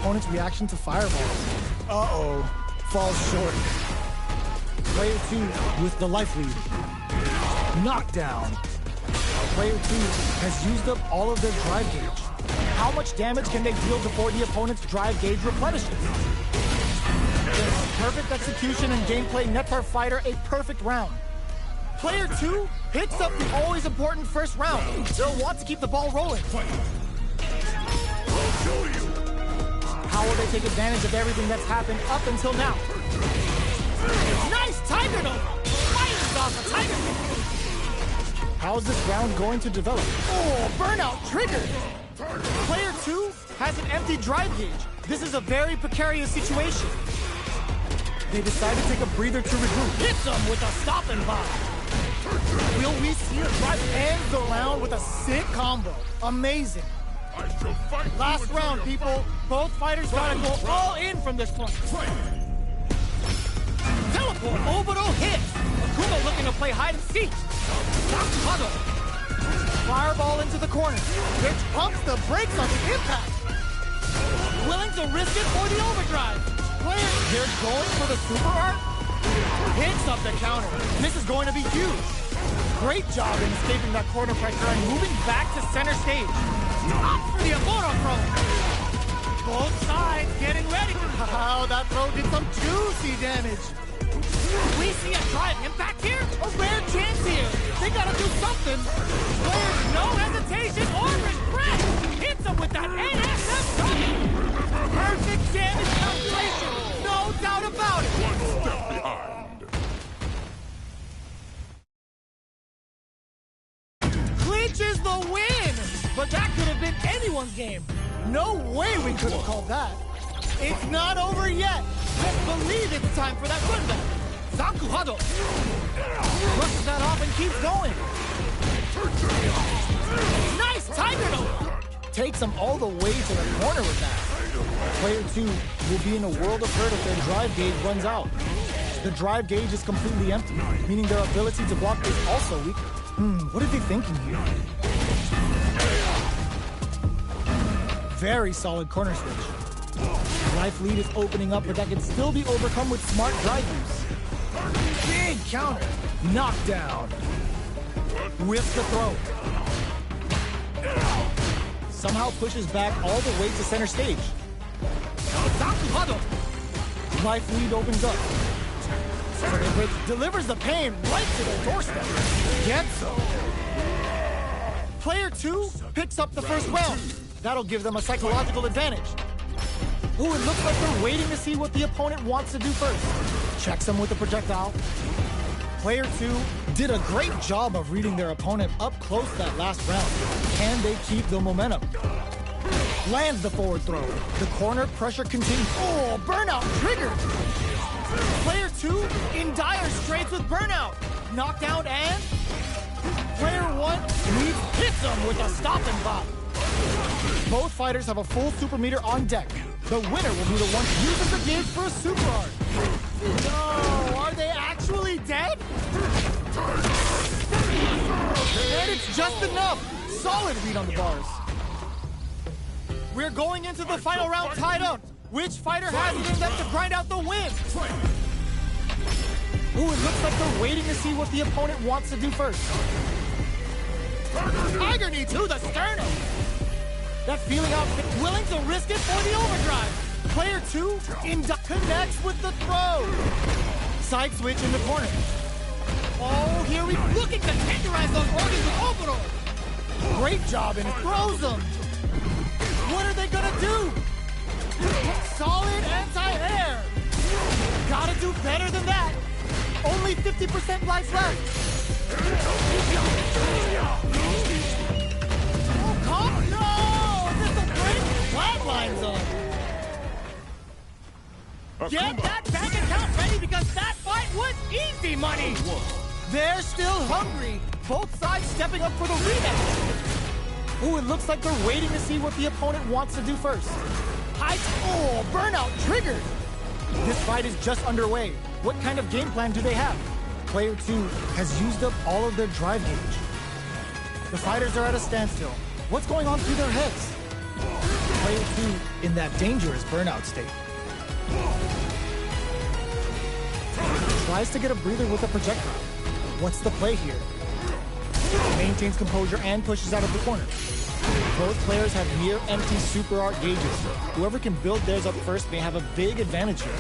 opponent's reaction to fireballs. Uh-oh, falls short. Player 2 with the life lead. Knockdown. Player 2 has used up all of their drive gauge. How much damage can they deal before the opponent's drive gauge replenishes? Perfect execution and gameplay nets our fighter a perfect round. Player 2 picks up the always important first round. They'll want to keep the ball rolling. How will they take advantage of everything that's happened up until now? Nice tiger nova! Fires off a tiger nova! How's this round going to develop? Oh, burnout triggered! Player 2 has an empty drive gauge. This is a very precarious situation. They decide to take a breather to regroup. Hits them with a stop and bomb. Will we see a drive ends the round with a sick combo? Amazing. Last round, people. Both fighters gotta go all in from this point. Teleport orbital hit. Akuma looking to play hide and seek. Huddle. Fireball into the corner, which pumps the brakes on the impact. Willing to risk it for the overdrive. Player, they're going for the super art. Hits up the counter. This is going to be huge. Great job in escaping that corner pressure and moving back to center stage. Up for the Amoro throw. Both sides getting ready. Wow, that throw did some juicy damage. We see a drive impact here? A rare chance here. They gotta do something. There's no hesitation or regret. Hits him with that NSF throw. Perfect damage calculation. No doubt about it. One step behind. Clinches the win. But that could have been anyone's game. No way we could have called that. It's not over yet. Just believe it's time for that run back. Zakuhado brushes that off and keeps going. Nice tiger nova. Takes him all the way to the corner with that. Player 2 will be in a world of hurt if their drive gauge runs out. The drive gauge is completely empty, meaning their ability to block is also weak. What are they thinking here? Very solid corner switch. Life lead is opening up, but that can still be overcome with smart drive use. Big counter. Knockdown. With the throw. Somehow pushes back all the way to center stage. Life lead opens up. Delivers the pain right to their doorstep. Gets them. Player 2 picks up the first round. That'll give them a psychological advantage. Ooh, it looks like they're waiting to see what the opponent wants to do first. Checks them with a projectile. Player 2 did a great job of reading their opponent up close that last round. Can they keep the momentum? Lands the forward throw. The corner pressure continues. Oh, burnout triggered. Player 2 in dire straits with burnout. Knockdown and player 1 hits him with a stop and pop. Both fighters have a full super meter on deck. The winner will be the one who uses the gauge for a super art. No, are they actually dead? And it's just enough. Solid read on the bars. We're going into the final round tied up. Which fighter has it in them to grind out the win? Ooh, it looks like they're waiting to see what the opponent wants to do first. Tiger knee to the sternum. That feeling outfit willing to risk it for the overdrive. Player 2 connects with the throw. Side switch in the corner. Oh, here we looking to tenderize those organs with Oboro. Great job, and it throws them. What are they gonna do? Solid anti-air. Gotta do better than that. Only 50% life left. Oh, come no! This'll break flatlines zone. Get that bank account ready because that fight was easy money. They're still hungry. Both sides stepping up for the rematch. Ooh, it looks like they're waiting to see what the opponent wants to do first. Oh, burnout triggered. This fight is just underway. What kind of game plan do they have? Player 2 has used up all of their drive gauge. The fighters are at a standstill. What's going on through their heads? Player 2 in that dangerous burnout state. Tries to get a breather with a projectile. What's the play here? Maintains composure and pushes out of the corner. Both players have near empty super art gauges. Whoever can build theirs up first may have a big advantage here.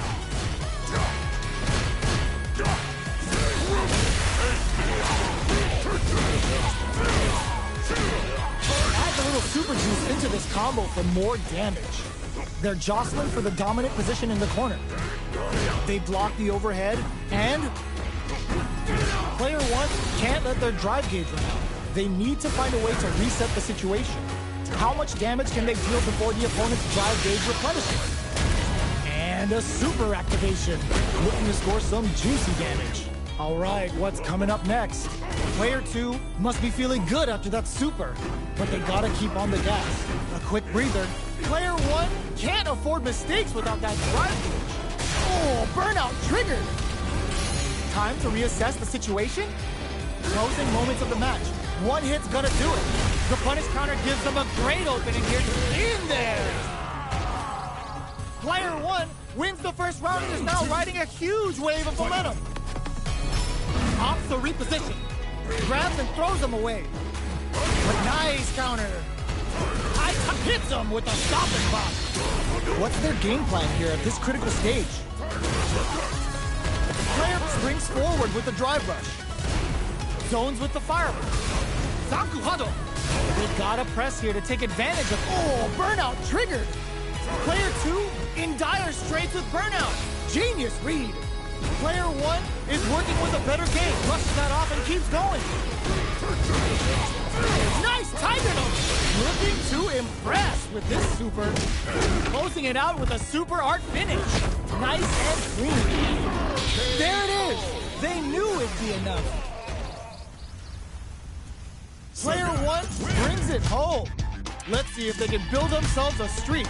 Adds a little super juice into this combo for more damage. They're jostling for the dominant position in the corner. They block the overhead, and player 1 can't let their drive gauge run out. They need to find a way to reset the situation. How much damage can they deal before the opponent's drive gauge replenishes? And a super activation, looking to score some juicy damage. All right, what's coming up next? Player 2 must be feeling good after that super, but they gotta keep on the gas. A quick breather. Player 1 can't afford mistakes without that drive gauge. Oh, burnout triggered. Time to reassess the situation? Closing moments of the match. One hit's gonna do it. The punish counter gives them a great opening here. In there! Player 1 wins the first round and is now riding a huge wave of momentum. Opts to reposition. Grabs and throws them away. But nice counter. Hits him with a stop and pop. What's their game plan here at this critical stage? Player springs forward with the drive rush. Zones with the fireball. Zankuhado. They gotta press here to take advantage of... Oh, burnout triggered. Player 2 in dire straits with burnout. Genius read. Player 1 is working with a better game. Brushes that off and keeps going. Nice tiger note. Looking to impress with this super. Closing it out with a super art finish. Nice and clean. There it is. They knew it'd be enough. Player 1 brings it home. Let's see if they can build themselves a streak.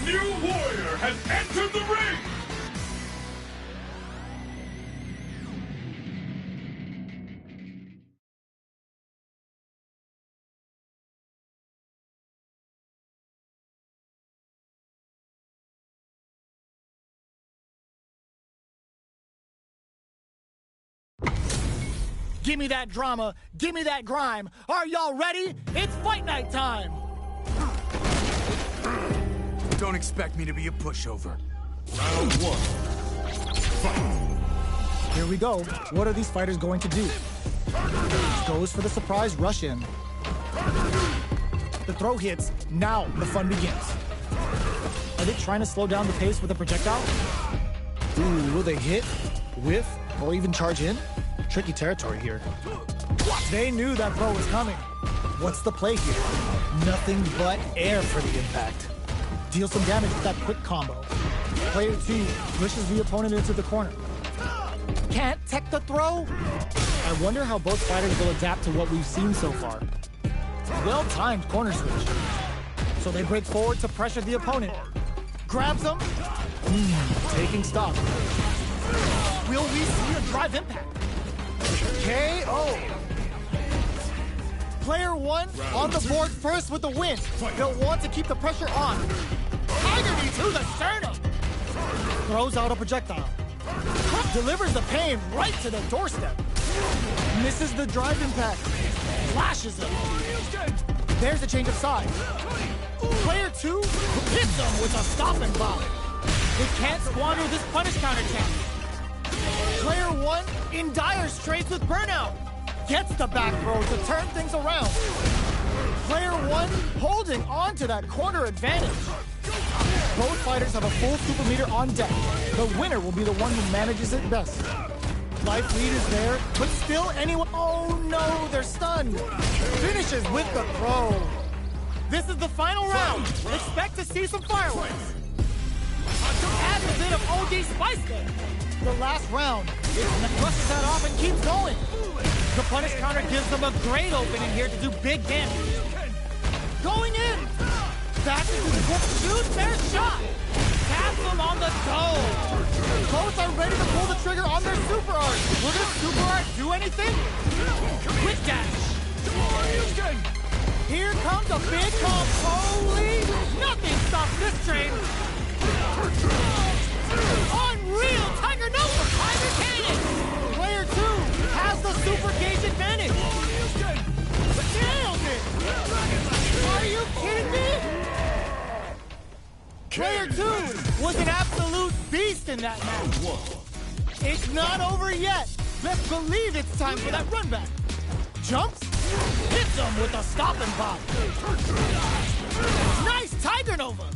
A new warrior has entered the ring! Give me that drama, give me that grime. Are y'all ready? It's fight night time! Don't expect me to be a pushover. Round one. Fight! Here we go. What are these fighters going to do? Goes for the surprise rush in. The throw hits. Now the fun begins. Are they trying to slow down the pace with a projectile? Ooh, will they hit, whiff, or even charge in? Tricky territory here. They knew that throw was coming. What's the play here? Nothing but air for the impact. Deal some damage with that quick combo. Player 2 pushes the opponent into the corner. Can't tech the throw? I wonder how both fighters will adapt to what we've seen so far. Well-timed corner switch. So they break forward to pressure the opponent. Grabs him. Taking stock. Will we see a drive impact? KO. Player 1 on the board first with the win. They'll want to keep the pressure on. Tiger knee to the sternum. Throws out a projectile. Delivers the pain right to the doorstep. Misses the drive impact. Flashes him. There's a change of sides. Player 2 hits him with a stopping block. They can't squander this punish counter attack. Player 1 in dire straits with burnout. Gets the back throw to turn things around. Player 1 holding on to that corner advantage. Both fighters have a full super meter on deck. The winner will be the one who manages it best. Life lead is there, but still anyone... Oh no, they're stunned. Finishes with the throw. This is the final round. Expect to see some fireworks. Adds a bit of OD spice there. The last round, it brushes that off and keeps going. The punish counter gives them a great opening here to do big damage. Going in. Back into the corner. Shoots their shot. Taps them on the toe. Both are ready to pull the trigger on their super art. Will this super art do anything? Quick dash. Here comes a big comp. Holy! Nothing stops this train. Unreal! Tiger Nova! Tiger Cannon! Player 2 has the super gauge advantage. Nailed it! Are you kidding me? Player 2 was an absolute beast in that match. It's not over yet. Let's believe it's time for that run back. Jumps, hits him with a stop and pop. Nice Tiger Nova!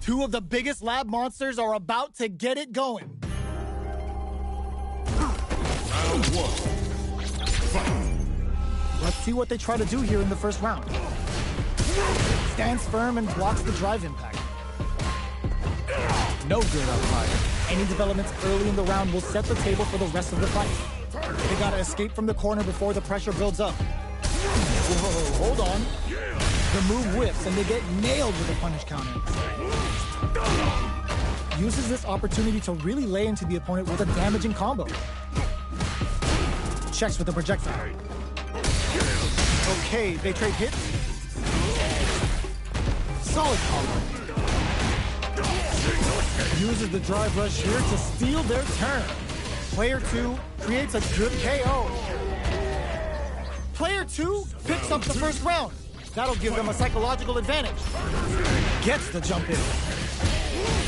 Two of the biggest lab monsters are about to get it going. Round one. Fight. Let's see what they try to do here in the first round. Stands firm and blocks the drive impact. No good up high. Any developments early in the round will set the table for the rest of the fight. They gotta escape from the corner before the pressure builds up. Whoa, hold on. The move whips and they get nailed with a punish counter. Uses this opportunity to really lay into the opponent with a damaging combo. Checks with the projectile. Okay, they trade hits. Solid combo. Uses the drive rush here to steal their turn. Player 2 creates a good KO. Player 2 picks up the first round. That'll give them a psychological advantage. Gets the jump in.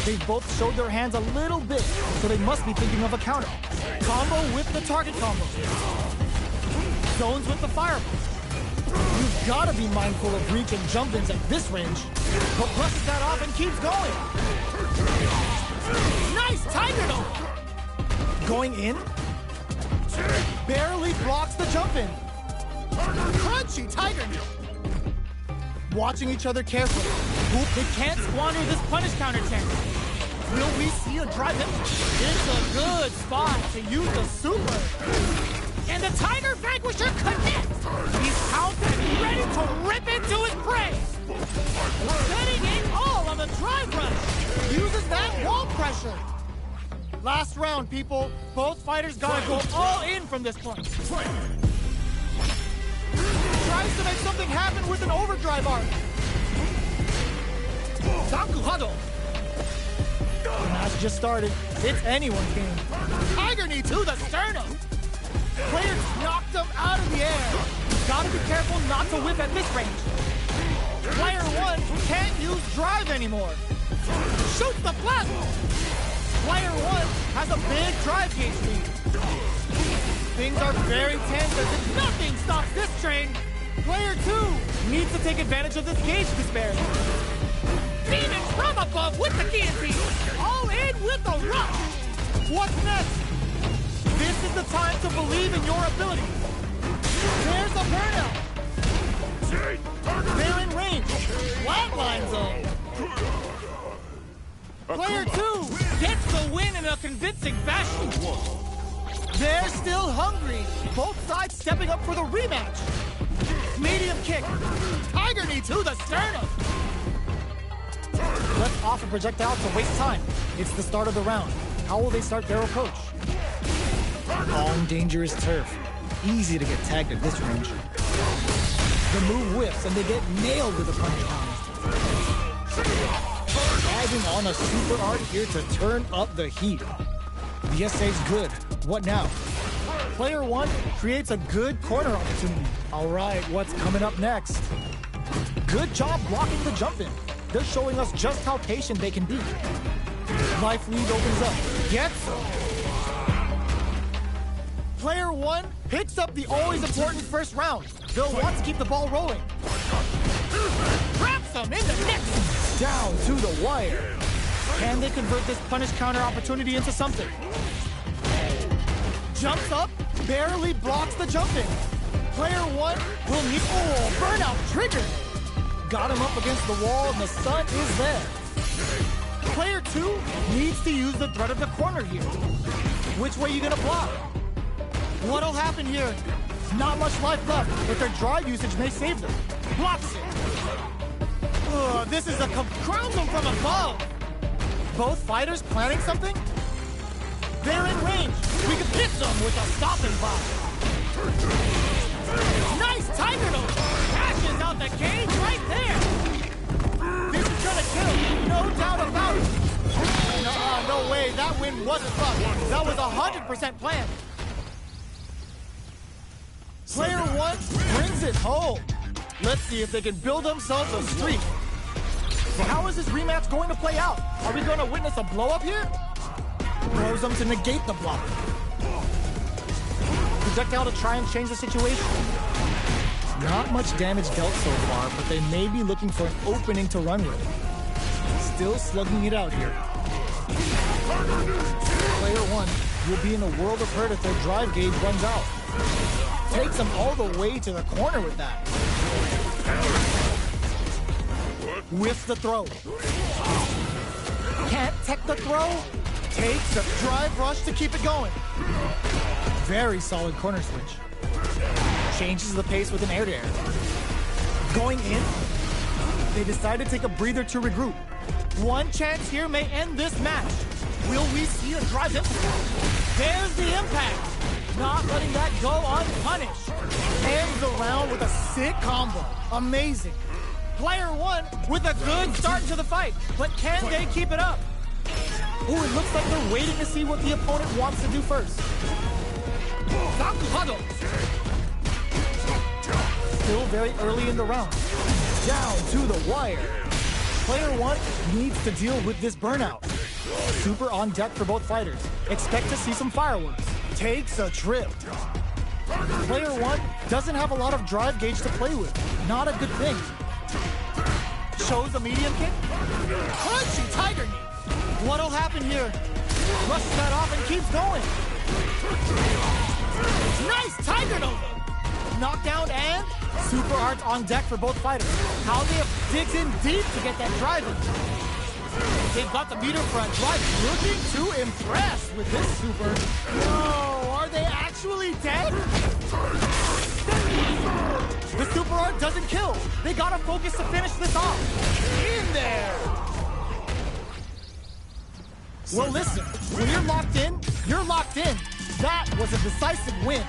They both showed their hands a little bit, so they must be thinking of a counter. Combo with the target combo. Zones with the fireball. You've got to be mindful of reach and jump-ins at this range, but brushes that off and keeps going. Nice tiger note! Going in? Barely blocks the jump-in. Crunchy tiger note! Watching each other carefully. They can't squander this punish counter chance. Will we see a drive hit? It's a good spot to use the super. And the Tiger Vanquisher connects! He's pounced and ready to rip into his prey! Setting in all on the drive rush! Uses that wall pressure! Last round, people. Both fighters gotta go all in from this point. Tries to make something happen with an overdrive arc. Sakuhado! The match just started. It's anyone's game. Tiger knee to the sternum! Players knocked him out of the air. Gotta be careful not to whip at this range. Player 1 can't use drive anymore. Shoots the plasma. Player 1 has a big drive gauge lead. Things are very tense as if nothing stops this train. Player 2 needs to take advantage of this gauge disparity. Demon from above with the guillotine. All in with the rush. What's next? This is the time to believe in your ability. There's a burnout. They're in range. Flatline zone. Player 2 gets the win in a convincing fashion. They're still hungry. Both sides stepping up for the rematch. Medium kick. Tiger knee to the sternum. Let's off a projectile to waste time. It's the start of the round. How will they start their approach? On dangerous turf. Easy to get tagged at this range. The move whips and they get nailed with a punch counter. Tagging on a super art here to turn up the heat. The essay's good. What now? Player 1 creates a good corner opportunity. All right, what's coming up next? Good job blocking the jump in. They're showing us just how patient they can be. Life lead opens up. Gets some. Player 1 picks up the always important first round. They'll want to keep the ball rolling. Traps him in the neck. Down to the wire. Can they convert this punish counter opportunity into something? Jumps up, barely blocks the jump in. Player 1 will need... Oh, burnout triggered. Got him up against the wall and the sun is there. Player 2 needs to use the threat of the corner here. Which way are you gonna block? What'll happen here? Not much life left, but their drive usage may save them. Blocks it. This is a crowns them from above. Both fighters planning something? They're in range. We can hit them with a stopping block. Nice tiger note. Cashes out the cage right there. This is gonna kill, no doubt about it. No way, that win wasn't luck. That was 100% planned. Player 1 brings it home. Let's see if they can build themselves a streak. How is this rematch going to play out? Are we going to witness a blow-up here? Throws them to negate the block. Projectile to try and change the situation. Not much damage dealt so far, but they may be looking for an opening to run with. still slugging it out here. Player one will be in a world of hurt if their drive gauge runs out. Takes them all the way to the corner with that. Whiffs the throw. Can't tech the throw. Takes a drive rush to keep it going. Very solid corner switch. Changes the pace with an air-to-air. Going in, they decide to take a breather to regroup. One chance here may end this match. Will we see a drive in? There's the impact. Not letting that go unpunished. Ends the round with a sick combo. Amazing. Player one with a good start to the fight, but can they keep it up? Oh, it looks like they're waiting to see what the opponent wants to do first. Still very early in the round. Down to the wire. Player one needs to deal with this burnout. Super on deck for both fighters. Expect to see some fireworks. Takes a trip. Player one doesn't have a lot of drive gauge to play with. Not a good thing. Shows a medium kick. Crunchy tiger knee. What'll happen here? Brushes that off and keeps going. Nice tiger nova. Knockdown and super art on deck for both fighters. Haldia digs in deep to get that drive in. They've got the meter for a drive. Looking to impress with this super. No, are they actually dead? The super art doesn't kill. They gotta focus to finish this off. In there. Well, listen, when you're locked in, you're locked in. That was a decisive win.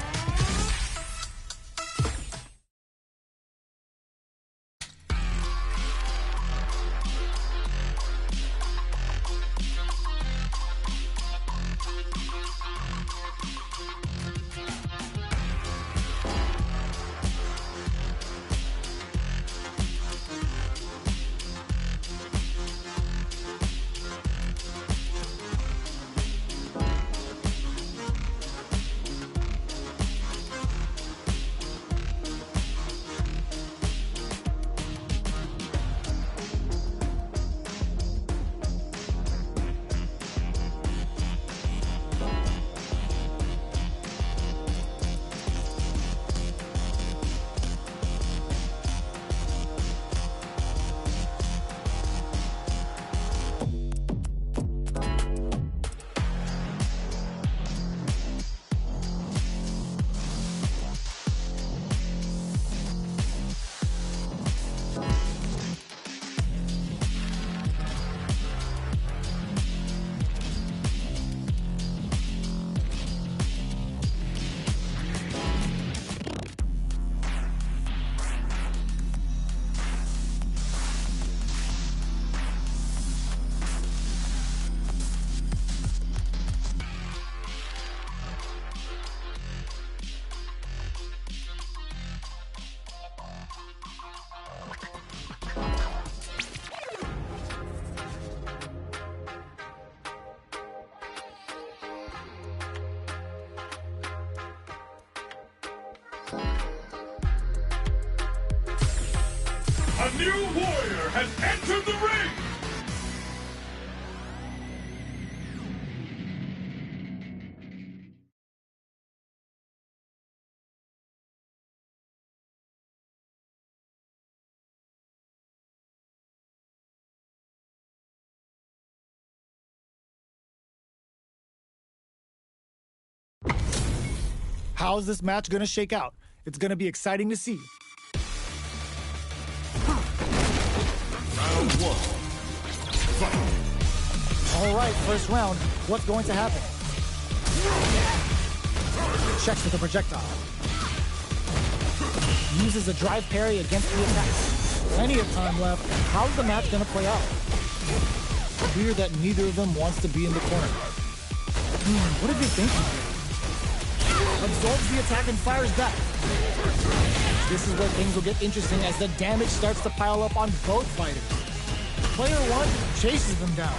A new warrior has entered the ring! How's this match gonna shake out? It's gonna be exciting to see. Round one. Fight. All right, first round. What's going to happen? Checks with the projectile. Uses a drive parry against the attack. Plenty of time left. How's the match gonna play out? Clear that neither of them wants to be in the corner. What are they thinking here? Absorbs the attack and fires back. This is where things will get interesting as the damage starts to pile up on both fighters. Player one chases them down.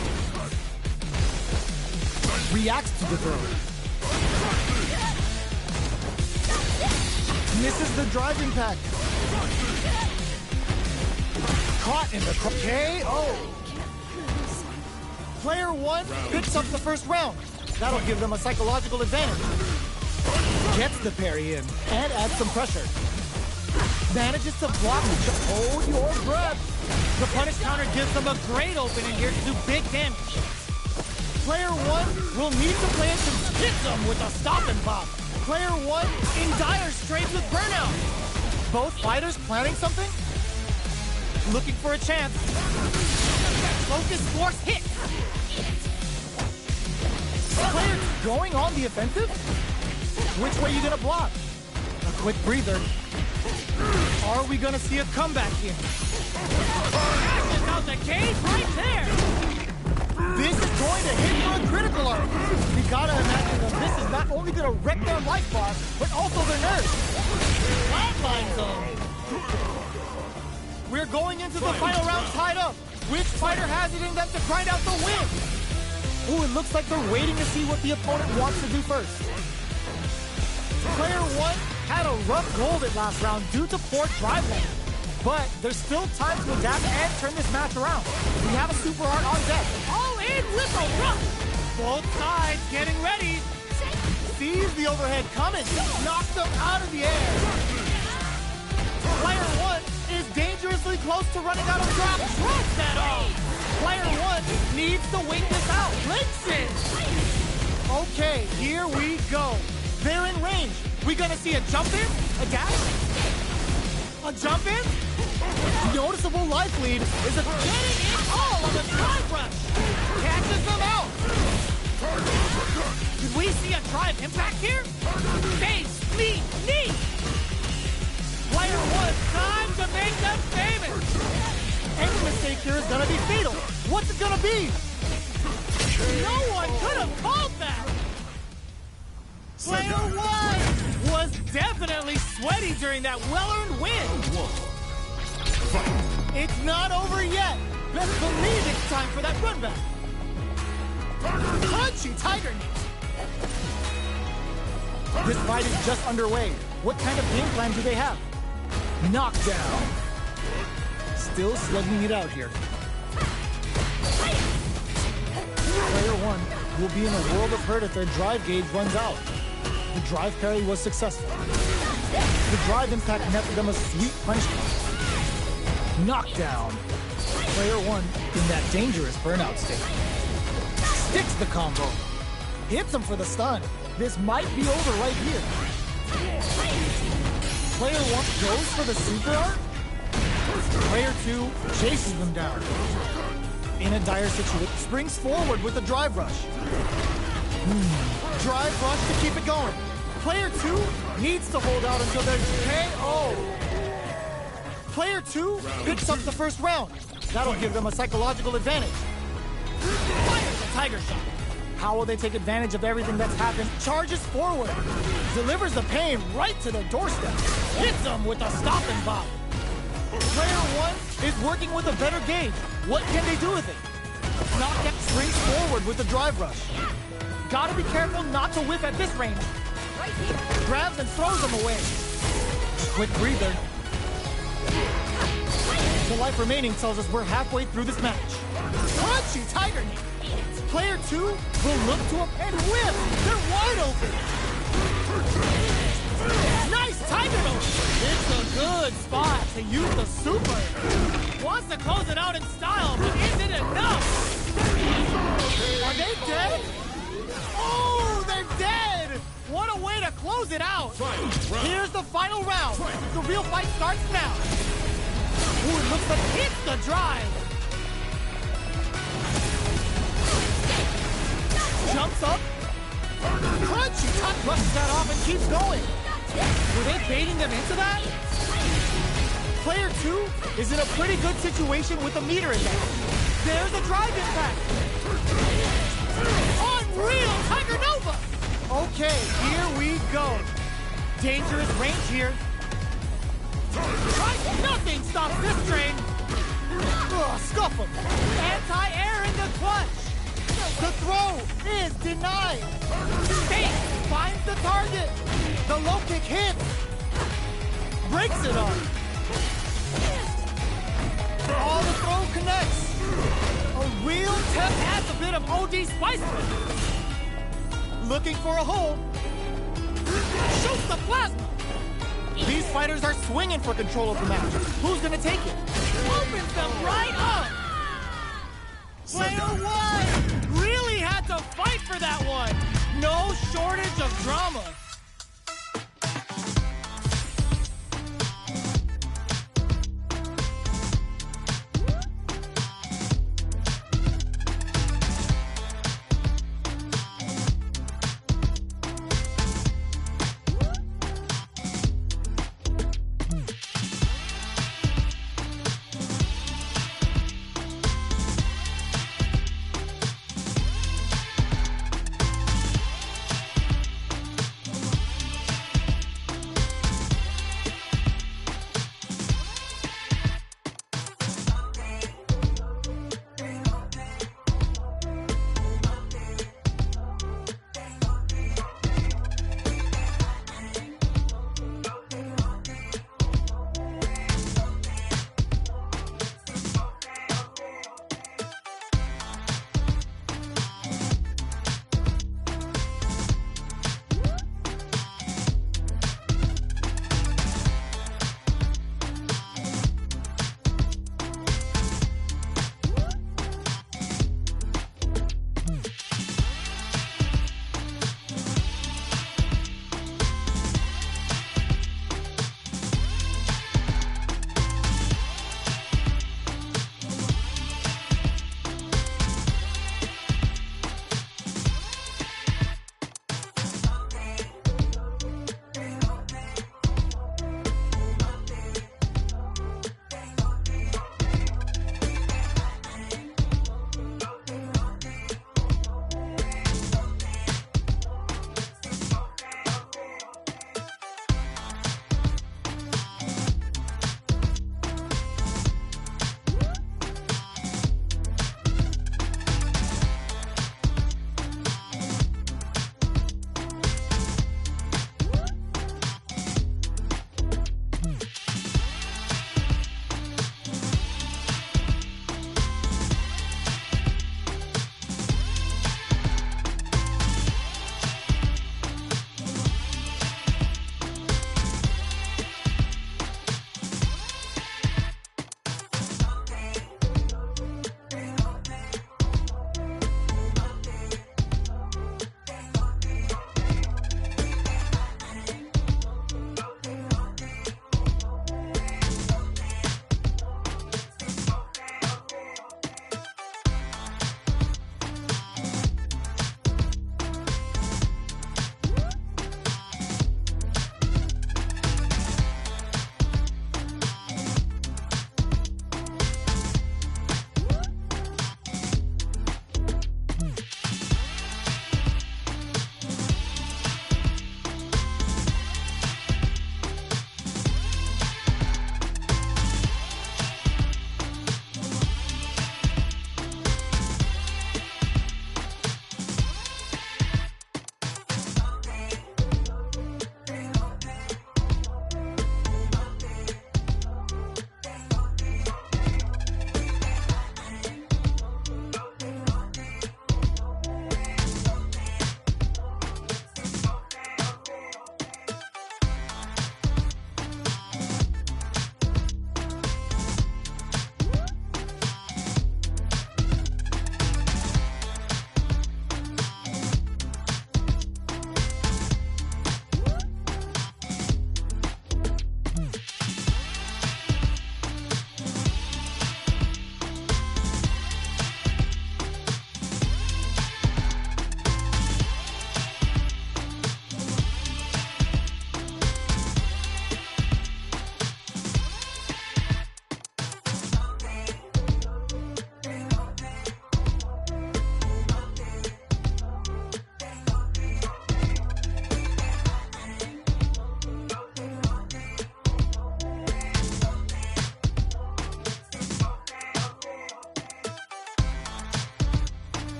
Reacts to the throw. Misses the drive impact. Caught in the KO. Player 1 picks up the first round. That'll give them a psychological advantage. Gets the parry in and adds some pressure. Manages to block it. Just hold your breath. The punish counter gives them a great opening here to do big damage. Player 1 will need to plan some schism with a stop and pop. Player 1 in dire straits with burnout. Both fighters planning something? Looking for a chance. Focus force hit. Player going on the offensive? Which way you gonna block? A quick breather. Are we gonna see a comeback here? That's out the gate right there. This is going to hit for a critical arc. You gotta imagine that this is not only gonna wreck their life bar, but also their nerves. Flatline zone. We're going into the final round tied up. Which fighter has it in them to grind out the win? Ooh, it looks like they're waiting to see what the opponent wants to do first. Player 1 had a rough go of it last round due to poor drive lane. But there's still time to adapt and turn this match around. We have a super art on deck. All in with a rush. Both sides getting ready. Sees the overhead coming. Knocks them out of the air. Player 1 is dangerously close to running out of drop. Drops that off. Player 1 needs to wait this out. Links it. Okay, here we go. They're in range. We gonna see a jump in? A dash? A jump in? Noticeable life lead is a Getting it all on the drive rush. catches them out. Did we see a drive impact here? Face, knee, knee. Player 1, Time to make them famous. any mistake here is gonna be fatal. What's it gonna be? No one could have called that. Player 1 Was definitely sweaty during that well-earned win. It's not over yet. Best believe it's time for that run back. Crunchy tiger knee. This fight is just underway. What kind of game plan do they have? Knockdown. Still slugging it out here. Player 1 will be in a world of hurt if their drive gauge runs out. The drive parry was successful. The drive impact netted them a sweet punishment. Knockdown. Player 1 in that dangerous burnout state. Sticks the combo. Hits him for the stun. This might be over right here. Player 1 goes for the super art. Player 2 chases them down. In a dire situation, springs forward with a drive rush. Drive rush to keep it going. Player 2 needs to hold out until there's KO. Player 2 picks up the first round. That'll give them a psychological advantage. Fires a tiger shot. How will they take advantage of everything that's happened? Charges forward. Delivers the pain right to their doorstep. Hits them with a stop and bop. Player 1 is working with a better gauge. What can they do with it? Knockout springs forward with the drive rush. Gotta be careful not to whiff at this range. Grabs and throws them away. Quick breather. The life remaining tells us we're halfway through this match. Crunchy tiger knee. Player 2 will look to him and whip. They're wide open. Nice tiger nose. It's a good spot to use the super. Wants to close it out in style, but is it enough? Are they dead? Oh, they're dead! What a way to close it out. Here's the final round. The real fight starts now. Ooh, it looks like Hits the drive. jumps up. Crunchy top brushes that off and keeps going. Were they baiting them into that? Player 2 is in a pretty good situation with the meter in there. There's a drive impact. Unreal Tiger Nova. Okay, here we go. Dangerous range here. Nothing stops this train. Ugh, scuff him. Anti-air in the clutch. The throw is denied. Face Finds the target. The low kick hits. Breaks it off. Oh, the throw connects. A real test adds a bit of OD spice to it. Looking for a hole. Shoots the plasma. These fighters are swinging for control of the match. Who's gonna take it? Opens them right up. Player one really had to fight for that one. No shortage of drama.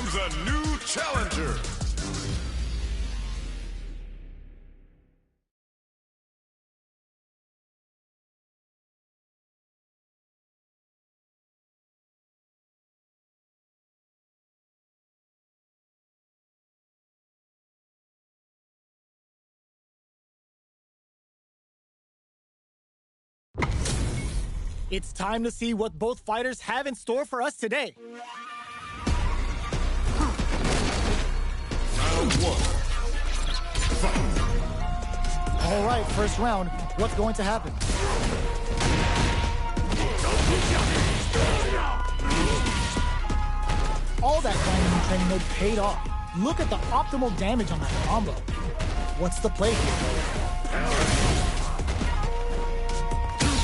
comes a new challenger. It's time to see what both fighters have in store for us today. Round one. Fight. All right, first round. What's going to happen? All that grinding and training mode paid off. Look at the optimal damage on that combo. What's the play here?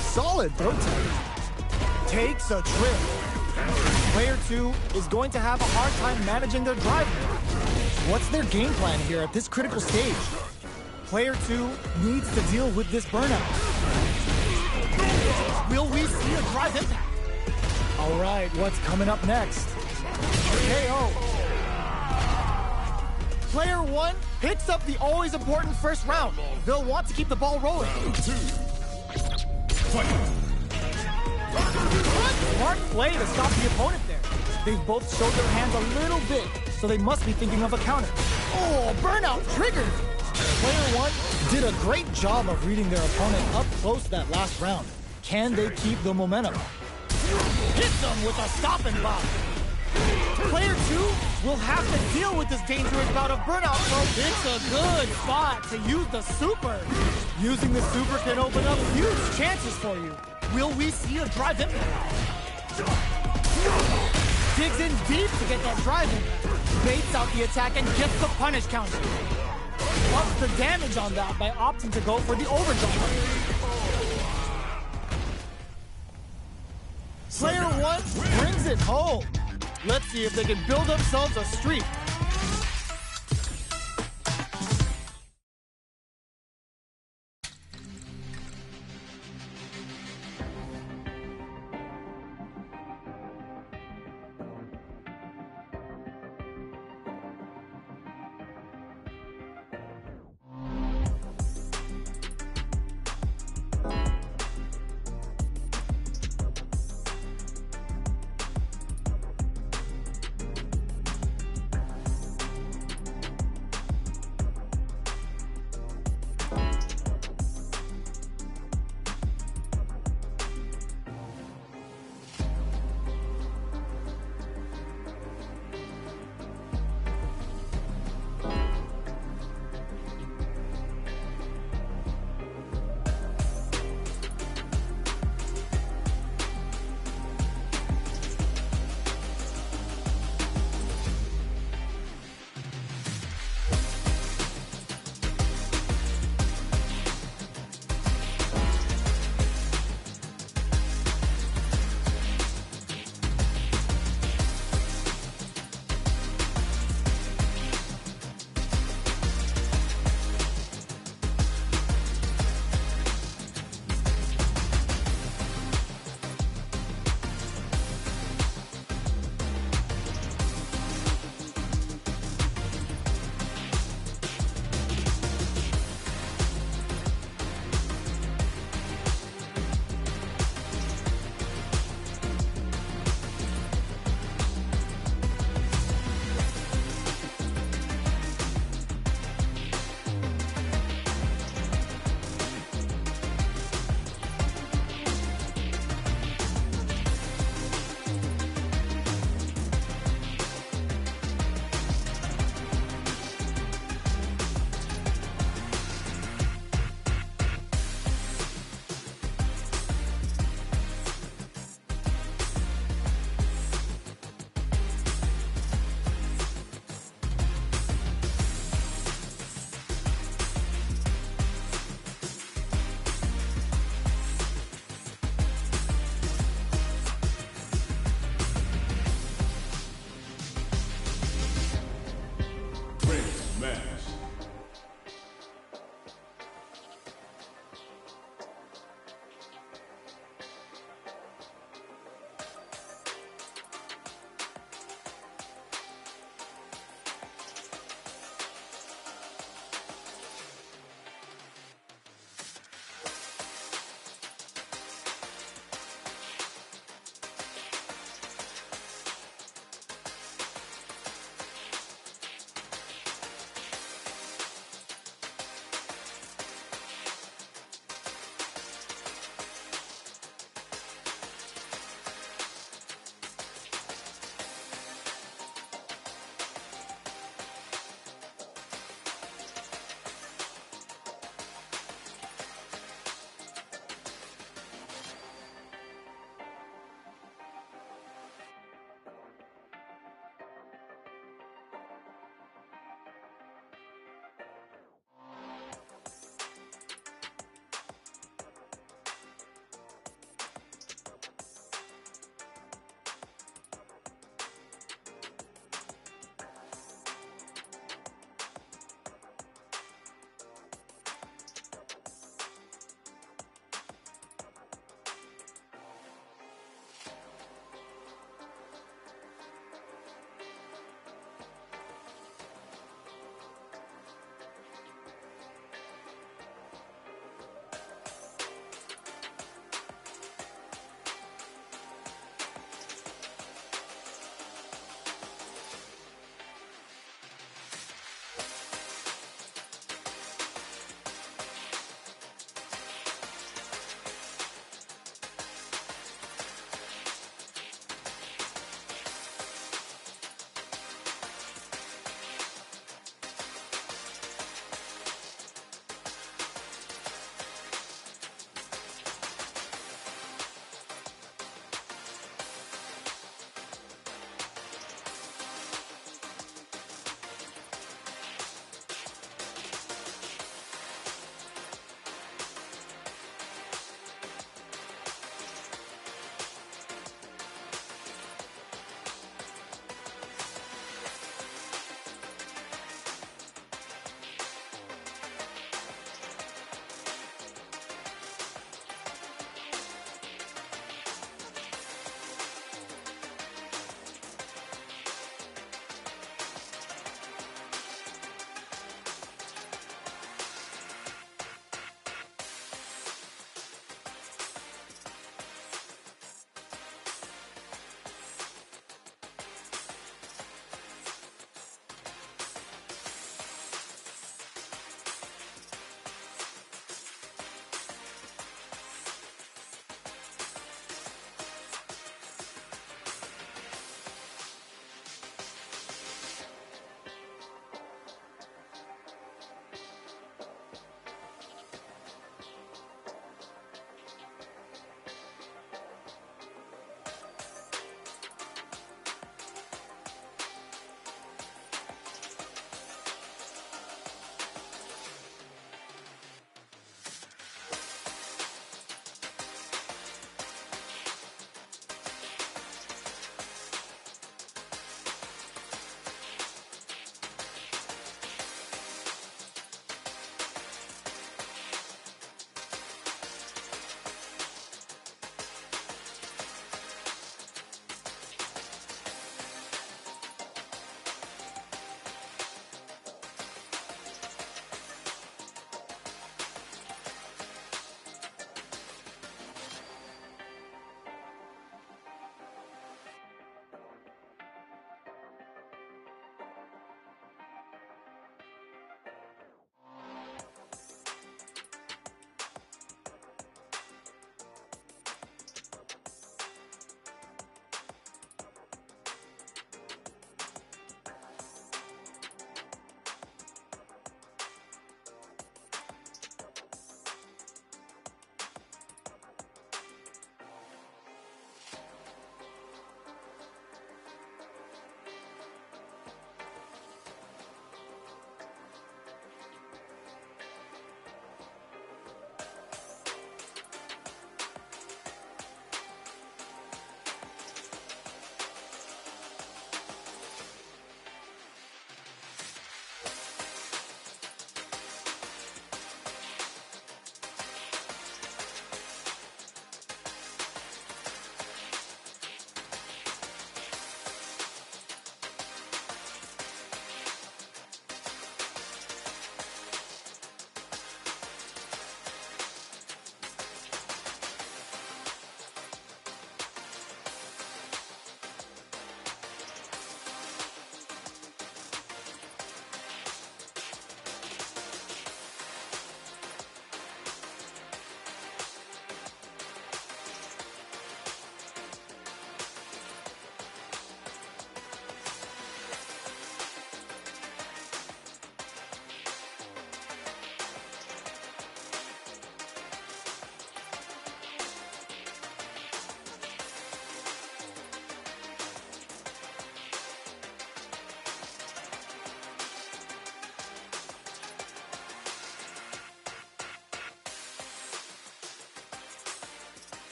Solid throw tech. Takes a trip. Player 2 is going to have a hard time managing their drive mode. What's their game plan here at this critical stage? Player 2 needs to deal with this burnout. Will we see a drive impact? All right, what's coming up next? KO. Player 1 picks up the always important first round. They'll want to keep the ball rolling. Round two. Fight. Smart play to stop the opponent there. They've both showed their hands a little bit, so they must be thinking of a counter. Oh, burnout triggered! Player 1 did a great job of reading their opponent up close that last round. Can they keep the momentum? Hits them with a stop and block. Player 2 will have to deal with this dangerous bout of burnout, so it's a good spot to use the super. Using the super can open up huge chances for you. Will we see a drive impact? Digs in deep to get that drive impact. Baits out the attack and gets the punish counter. Ups the damage on that by opting to go for the overdrive. Player 1 brings it home. Let's see if they can build themselves a streak.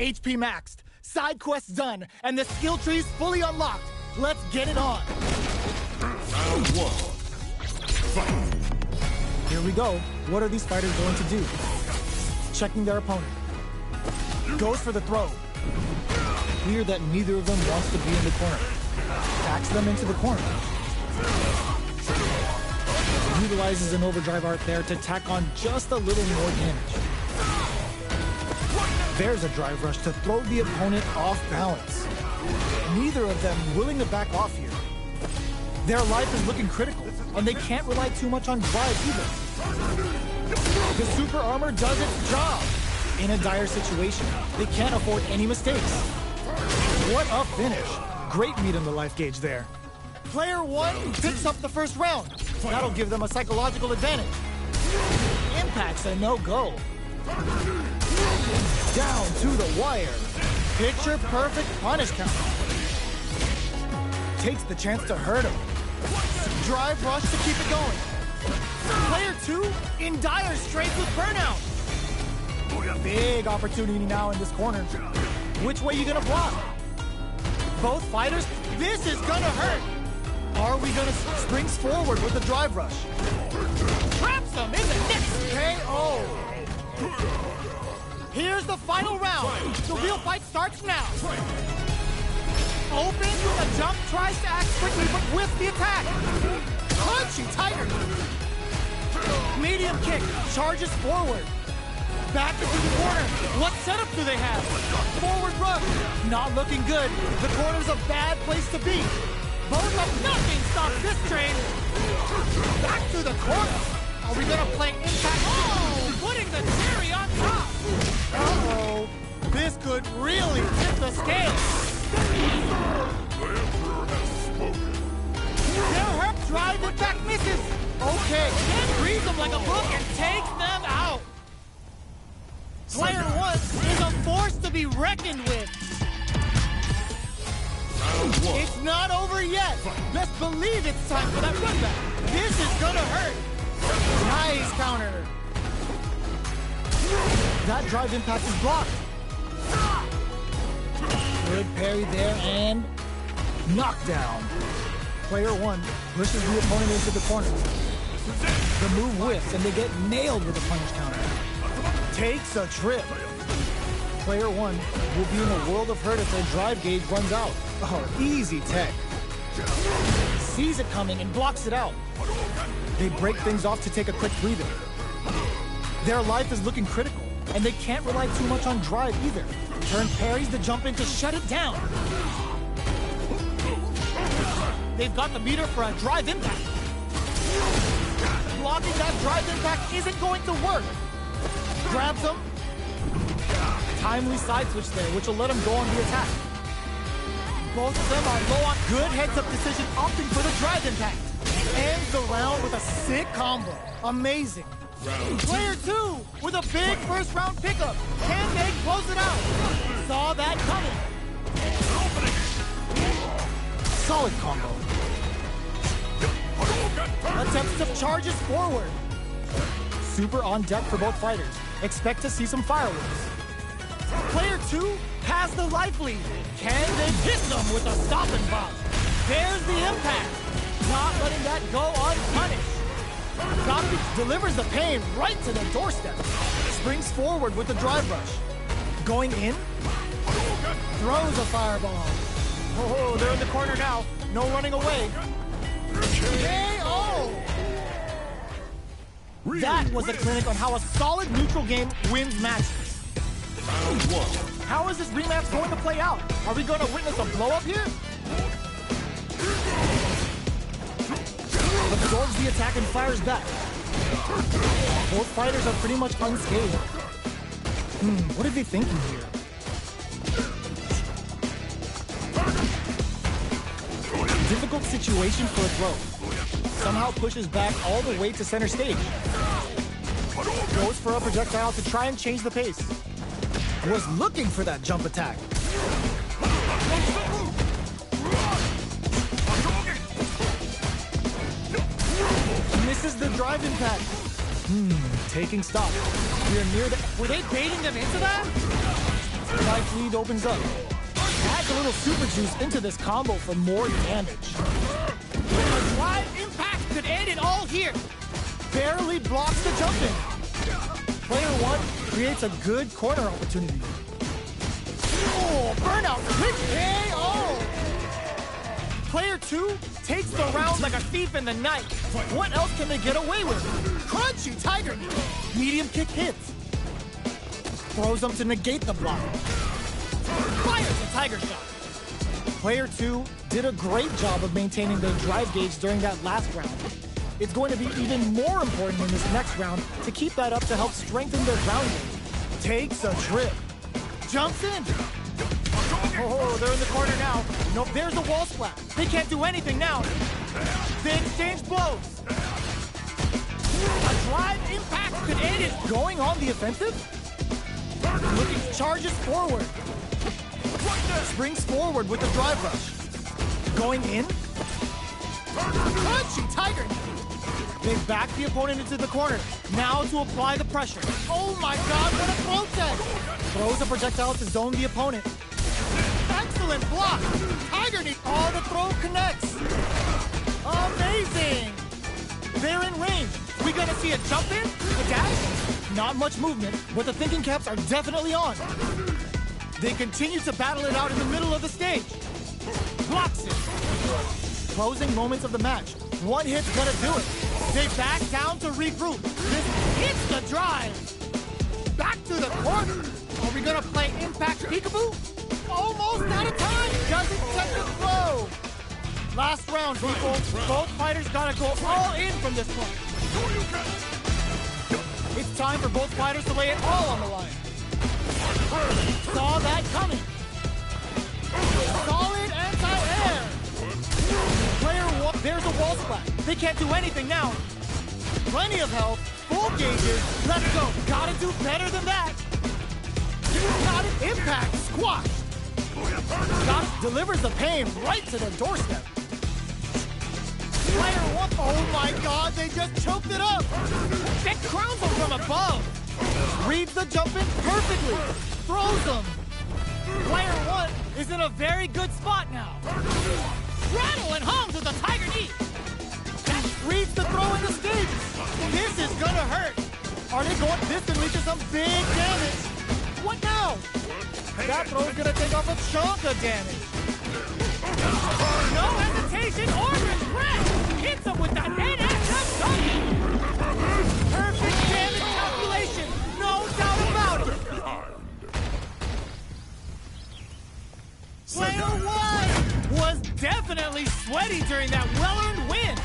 HP maxed, side quests done, and the skill tree's fully unlocked. Let's get it on. Round one. Fight. Here we go. What are these fighters going to do? Checking their opponent. Goes for the throw. Clear that neither of them wants to be in the corner. Backs them into the corner. Utilizes an overdrive art there to tack on just a little more damage. There's a drive rush to throw the opponent off balance. Neither of them willing to back off here. Their life is looking critical, and they can't rely too much on drive either. The super armor does its job. In a dire situation, they can't afford any mistakes. What a finish. Great meat on the life gauge there. Player one picks up the first round. That'll give them a psychological advantage. Impact's a no-go. Down to the wire. Picture perfect punish counter. Takes the chance to hurt him. Drive rush to keep it going. Player two in dire straits with burnout. Big opportunity now in this corner. Which way you gonna block? Both fighters, this is gonna hurt. Are we gonna springs forward with the drive rush? Traps him in the next KO. Here's the final round. The real fight starts now. Opens with a jump, tries to act quickly, but whiffs the attack. Punchy tighter. Medium kick, charges forward. Back into the corner. What setup do they have? Forward rush. Not looking good. The corner's a bad place to be. Both up, nothing stops this train. Back to the corner. Are we gonna play impact? Oh, putting the cherry on top. Uh-oh. This could really tip the scale. Their herp drive impact misses. Okay, then reads them like a book and takes them out. Player one is a force to be reckoned with. It's not over yet. Let's believe it's time for that run back. This is gonna hurt. Nice counter. That drive impact is blocked. Good parry there and knockdown. Player one pushes the opponent into the corner. The move whiffs and they get nailed with a punish counter. Takes a trip. Player one will be in a world of hurt if their drive gauge runs out. Oh, easy tech. Sees it coming and blocks it out. They break things off to take a quick breather. Their life is looking critical, and they can't rely too much on drive either. Turn parries to jump in to shut it down. They've got the meter for a drive impact. Blocking that drive impact isn't going to work. Grabs him. Timely side switch there, which will let him go on the attack. Both of them are low on good heads-up decision, opting for the drive impact. Ends the round with a sick combo. Amazing. Player two with a big first round pickup. Can they close it out? Saw that coming. Solid combo. Attempts to charges forward. Super on deck for both fighters. Expect to see some fireworks. Player two has the life lead. Can they hit them with a stop and pop? There's the impact. Not letting that go unpunished. Gopi delivers the pain right to the doorstep. Springs forward with the drive rush. Going in. Throws a fireball. Oh, they're in the corner now. No running away. KO! That was a clinic on how a solid neutral game wins matches. Round one. How is this rematch going to play out? Are we going to witness a blow-up here? Absorbs the attack and fires back. Both fighters are pretty much unscathed. What are they thinking here? Difficult situation for a throw. Somehow pushes back all the way to center stage. Goes for a projectile to try and change the pace. Was looking for that jump attack. Misses the drive impact. Taking stock. We're near the... Were they baiting them into that? Life lead opens up. Add a little super juice into this combo for more damage. A drive impact could end it all here. Barely blocks the jump in. Player 1 creates a good corner opportunity. Oh, burnout quick KO! Player 2 takes the round like a thief in the night. What else can they get away with? Crunchy tiger knee. Medium kick hits. Throws them to negate the block. Fires a tiger shot. Player 2 did a great job of maintaining their drive gauge during that last round. It's going to be even more important in this next round to keep that up to help strengthen their ground game. Takes a trip. Jumps in. Oh, they're in the corner now. Nope, there's a wall splat. They can't do anything now. They exchange blows. A drive impact could end it. Going on the offensive? Looking, charges forward. Springs forward with the drive rush. Going in? Crunchy tiger knee. They back the opponent into the corner. Now to apply the pressure. Oh my god, what a throw tech! Throws a projectile to zone the opponent. Excellent block! Tiger knee! Oh, the throw connects! Amazing! They're in range. We gonna see a jump in? A dash? Not much movement, but the thinking caps are definitely on. They continue to battle it out in the middle of the stage. Blocks it. Closing moments of the match. One hit's gonna do it. They back down to regroup. This hits the drive. Back to the corner. Are we gonna play Impact Peekaboo? Almost out of time. Doesn't check the throw. Last round, people. Both fighters gotta go all in from this point. It's time for both fighters to lay it all on the line. Saw that coming. Solid anti-air. Player 1, there's a wall splat. They can't do anything now. Plenty of health, full gauges. Let's go. Gotta do better than that. Got an impact, squashed. Got it, delivers the pain right to the doorstep. Player 1, oh my god, they just choked it up. That crowns them from above. Reads the jump in perfectly. Throws them. Player 1 is in a very good spot now. Rattle and hums with a tiger knee. That reads the throw in the stage. This is gonna hurt. Are they going? This could lead to some big damage. What now? That throw's gonna take off a chunk of damage. No hesitation or regret. Hits him with that NSF shot. Perfect damage calculation. No doubt about it. Player 1 was definitely sweaty during that well-earned win.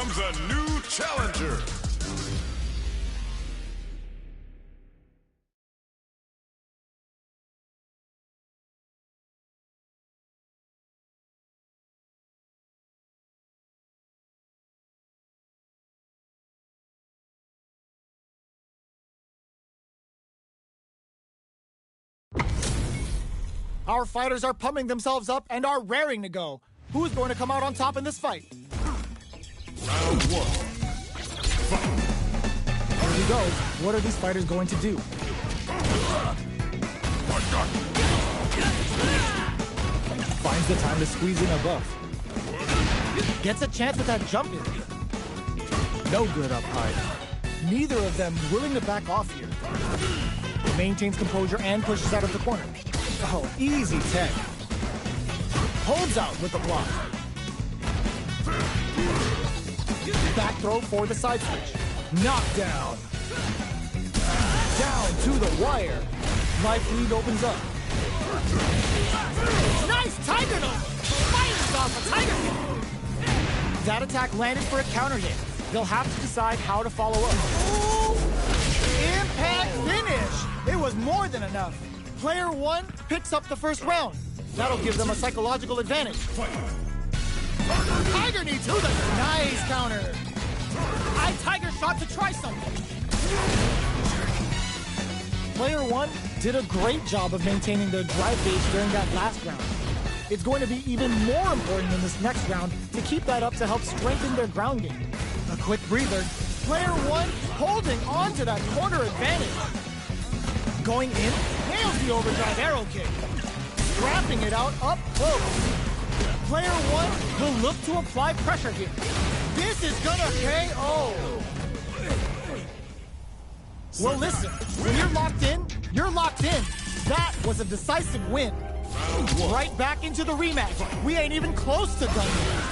comes a new challenger. Our fighters are pumping themselves up and are raring to go. Who is going to come out on top in this fight? Round one. Here we go. What are these fighters going to do? Finds the time to squeeze in a buff. Gets a chance with that jump in. No good up high. Neither of them willing to back off here. Maintains composure and pushes out of the corner. Oh, easy tech. Holds out with the block. Back throw for the side switch. Knockdown. Down to the wire. Life lead opens up. Nice Tiger Nose! Fires off a Tiger Kick! That attack landed for a counter hit. They'll have to decide how to follow up. Ooh, impact finish! It was more than enough. Player one picks up the first round. That'll give them a psychological advantage. Tiger knee to the Nice counter. I Tiger shot to try something. Player one did a great job of maintaining their drive gauge during that last round. It's going to be even more important in this next round to keep that up to help strengthen their ground game. A quick breather. Player one holding on to that corner advantage. Going in, nails the overdrive arrow kick. Scrapping it out up close. Player one will look to apply pressure here. This is gonna KO. Well, listen, when you're locked in, you're locked in. That was a decisive win. Right back into the rematch. We ain't even close to done yet.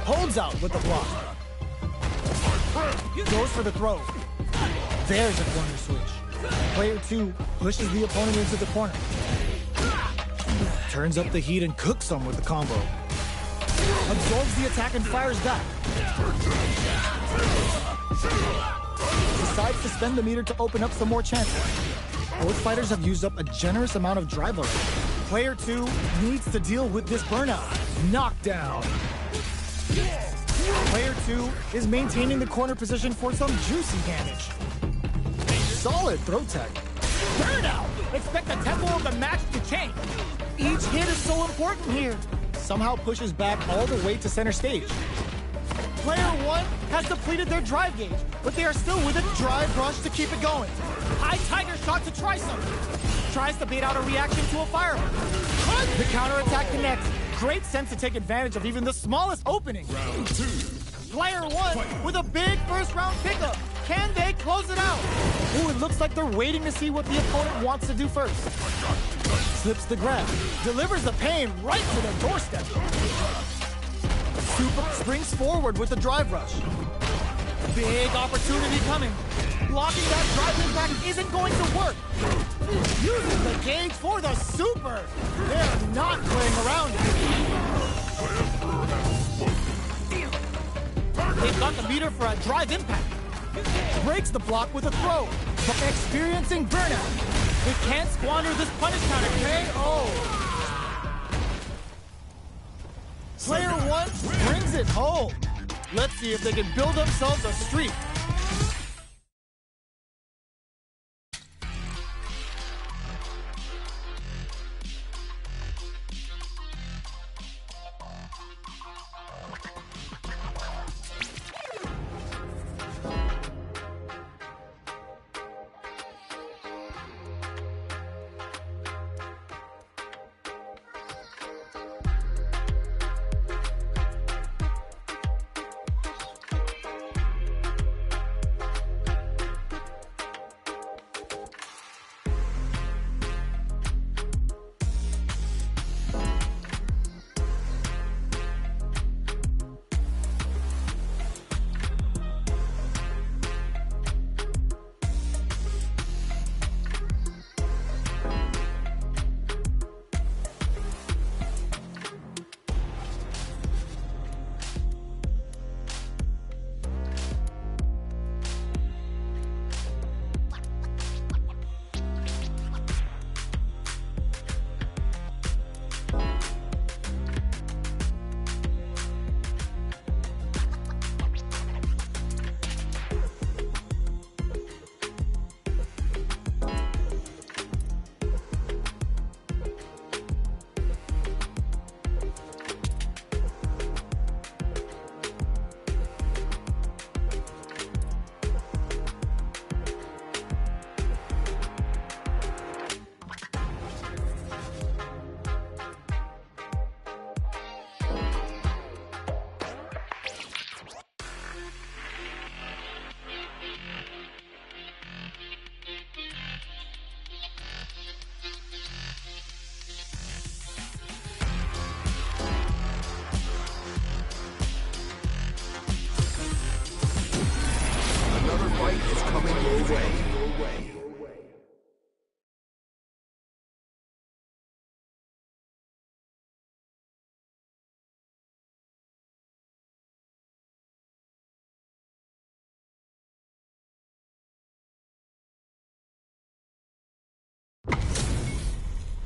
Holds out with the block. Goes for the throw. There's a corner switch. Player two pushes the opponent into the corner. Turns up the heat and cooks them with the combo. Absorbs the attack and fires back. Decides to spend the meter to open up some more chances. Both fighters have used up a generous amount of drive already. Player two needs to deal with this burnout. Knockdown. Player two is maintaining the corner position for some juicy damage. Solid throw tech. Burnout! Expect the tempo of the match to change. Each hit is so important here. Somehow pushes back all the way to center stage. Player one has depleted their drive gauge, but they are still with a drive rush to keep it going. I Tiger shot to try something. Tries to bait out a reaction to a fireball. The counterattack connects. Great sense to take advantage of even the smallest opening. Round two. Player one with a big first round pickup. Can they close it out? Ooh, it looks like they're waiting to see what the opponent wants to do first. Slips the grab. Delivers the pain right to their doorstep. Super springs forward with the drive rush. Big opportunity coming. Blocking that drive impact isn't going to work. Uses the gauge for the super. They're not playing around. They've got the meter for a drive impact. Breaks the block with a throw, but experiencing burnout. They can't squander this punish counter. KO. Player one brings it home. Let's see if they can build themselves a streak.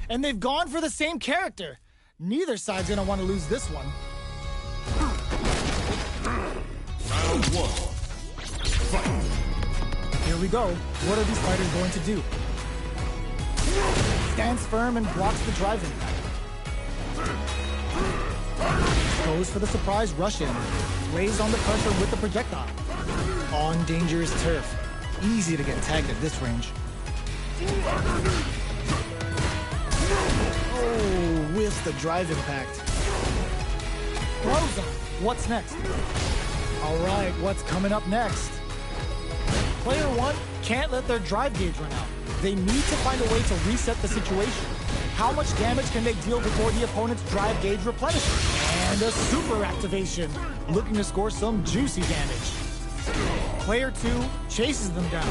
And they've gone for the same character. Neither side's gonna want to lose this one. Round one. Fight. Here we go. What are these fighters going to do? Stands firm and blocks the drive impact. Goes for the surprise rush in. Lays on the pressure with the projectile. On dangerous turf. Easy to get tagged at this range. Oh, whiffs the drive impact. Throws him. What's next? All right, what's coming up next? Player one can't let their drive gauge run out. They need to find a way to reset the situation. How much damage can they deal before the opponent's drive gauge replenishes? And a super activation, looking to score some juicy damage. Player two chases them down.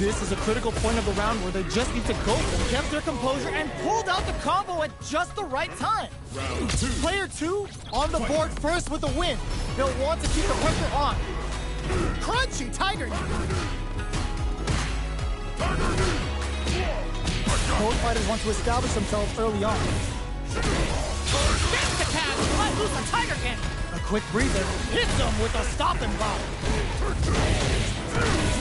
This is a critical point of the round where they just need to go for it. Kept their composure and pulled out the combo at just the right time. Round two. Player two on the board first with a win. They'll want to keep the pressure on. Crunchy Tiger Knee. Both fighters want to establish themselves early on. That's the catch! Let loose a Tiger Cannon! A quick breather Hits him with a stop and block!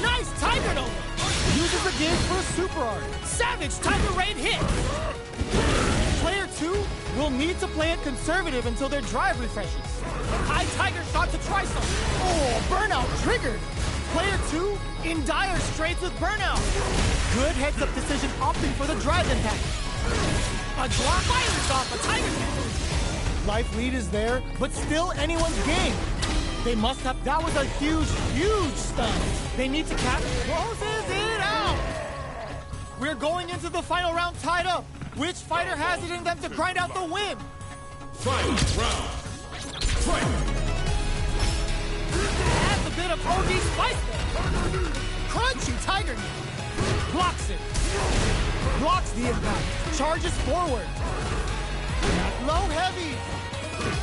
Nice Tiger Nova! uses the gauge for a super art. Savage Tiger Raid hit! Player two will need to play it conservative until their drive refreshes. High Tiger shot to try some! Oh, burnout triggered. Player two in dire straits with burnout. Good heads-up decision opting for the drive impact. A drop fires off a Tiger Cannon! Life lead is there, but still anyone's game. They must have, that was a huge, huge stun. They need to closes it out. We're going into the final round tied up. Which fighter has it in them to grind out the win? Final round. Fight. Adds a bit of OD spice there! Crunchy Tiger Knee. Blocks it. Blocks the impact. Charges forward. Low heavy.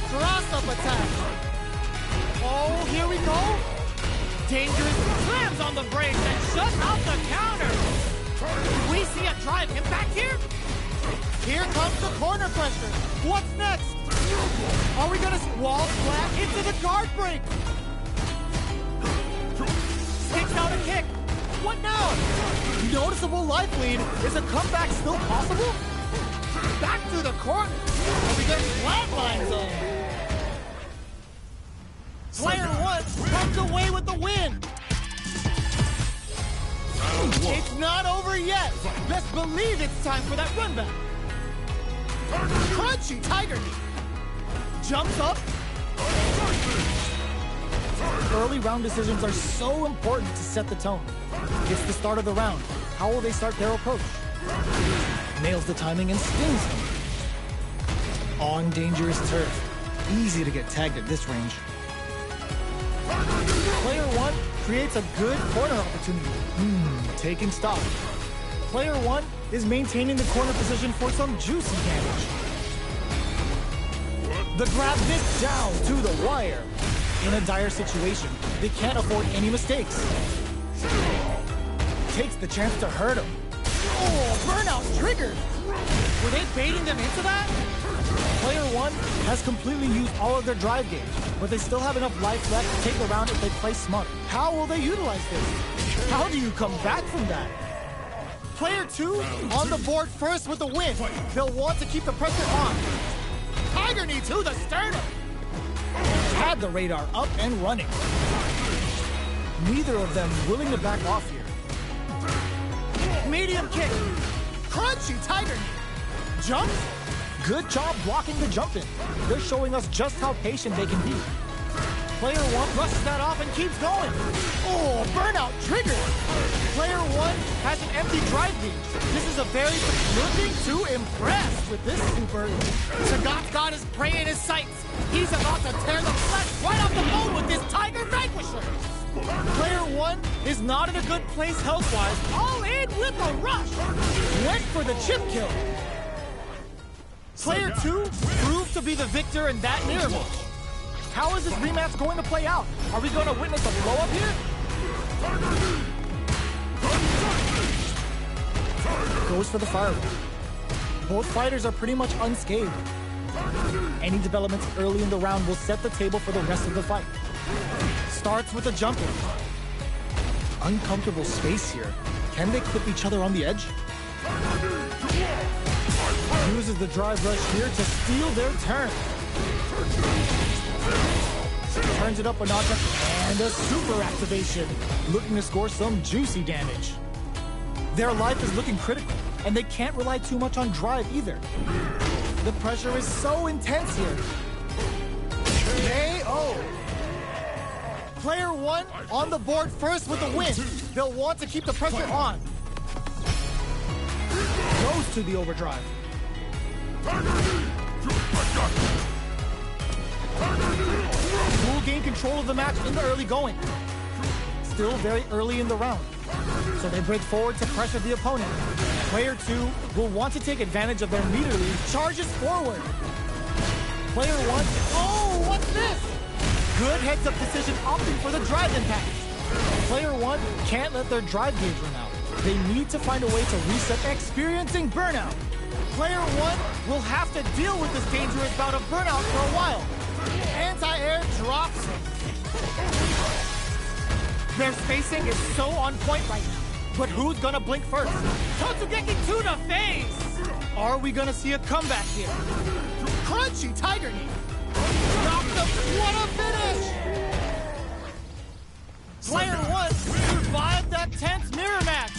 Cross-up attack. Oh, here we go. Dangerous slams on the brakes and shuts out the counter! Do we see a drive impact here? Here comes the corner pressure. What's next? Are we gonna wall flat into the guard break? Sticks out a kick! What now? Noticeable life lead. Is a comeback still possible? Back to the corner. Are we getting flatlines on? Player one comes away with the win. Round one. It's not over yet. Best believe it's time for that run back. Crunchy Tiger Knee. Jumps up. Early round decisions are so important to set the tone. It's the start of the round. How will they start their approach? Nails the timing and stings him. On dangerous turf. Easy to get tagged at this range. Player one creates a good corner opportunity. Taking stock. Player one is maintaining the corner position for some juicy damage. The grab this down to the wire. In a dire situation, they can't afford any mistakes. Takes the chance to hurt him. Oh, burnout triggered. Were they baiting them into that? Player one has completely used all of their drive gauge, but they still have enough life left to take the round if they play smart. How will they utilize this? How do you come back from that? Player two on the board first with the win. They'll want to keep the pressure on. Tiger Knee to the sternum. Had the radar up and running. Neither of them willing to back off here. Medium kick. Crunchy Tiger Knee. Jump. Good job blocking the jump in. They're showing us just how patient they can be. Player one brushes that off and keeps going. Oh, burnout triggered. Player one has an empty drive gauge. This is a very looking to impress with this super. Sagat's got his prey in his sights. He's about to tear the flesh right off the bone with this Tiger Vanquisher. Player 1 is not in a good place health-wise. All in with a rush. Went for the chip kill. Player 2 proved to be the victor in that mirror match. How is this rematch going to play out? Are we going to witness a blow-up here? Goes for the fireball. Both fighters are pretty much unscathed. Any developments early in the round will set the table for the rest of the fight. Starts with a jump in. Uncomfortable space here. Can they clip each other on the edge? Uses the drive rush here to steal their turn. Turns it up a notch and a super activation. Looking to score some juicy damage. Their life is looking critical, and they can't rely too much on drive either. The pressure is so intense here. KO! Player 1 on the board first with the win. They'll want to keep the pressure on. Goes to the overdrive. Will gain control of the match in the early going. Still very early in the round. So they break forward to pressure the opponent. Player 2 will want to take advantage of their meter lead. Charges forward. Player 1, oh, what's this? Good heads-up decision opting for the drive impact. Player 1 can't let their drive gauge run out. They need to find a way to reset, experiencing burnout. Player 1 will have to deal with this dangerous bout of burnout for a while. Anti-air drops him. Their spacing is so on point right now. But who's gonna blink first? Totsugeki to the face! Are we gonna see a comeback here? Crunchy Tiger Knee! Knocked him, what a finish! Player 1 survived that tense mirror match!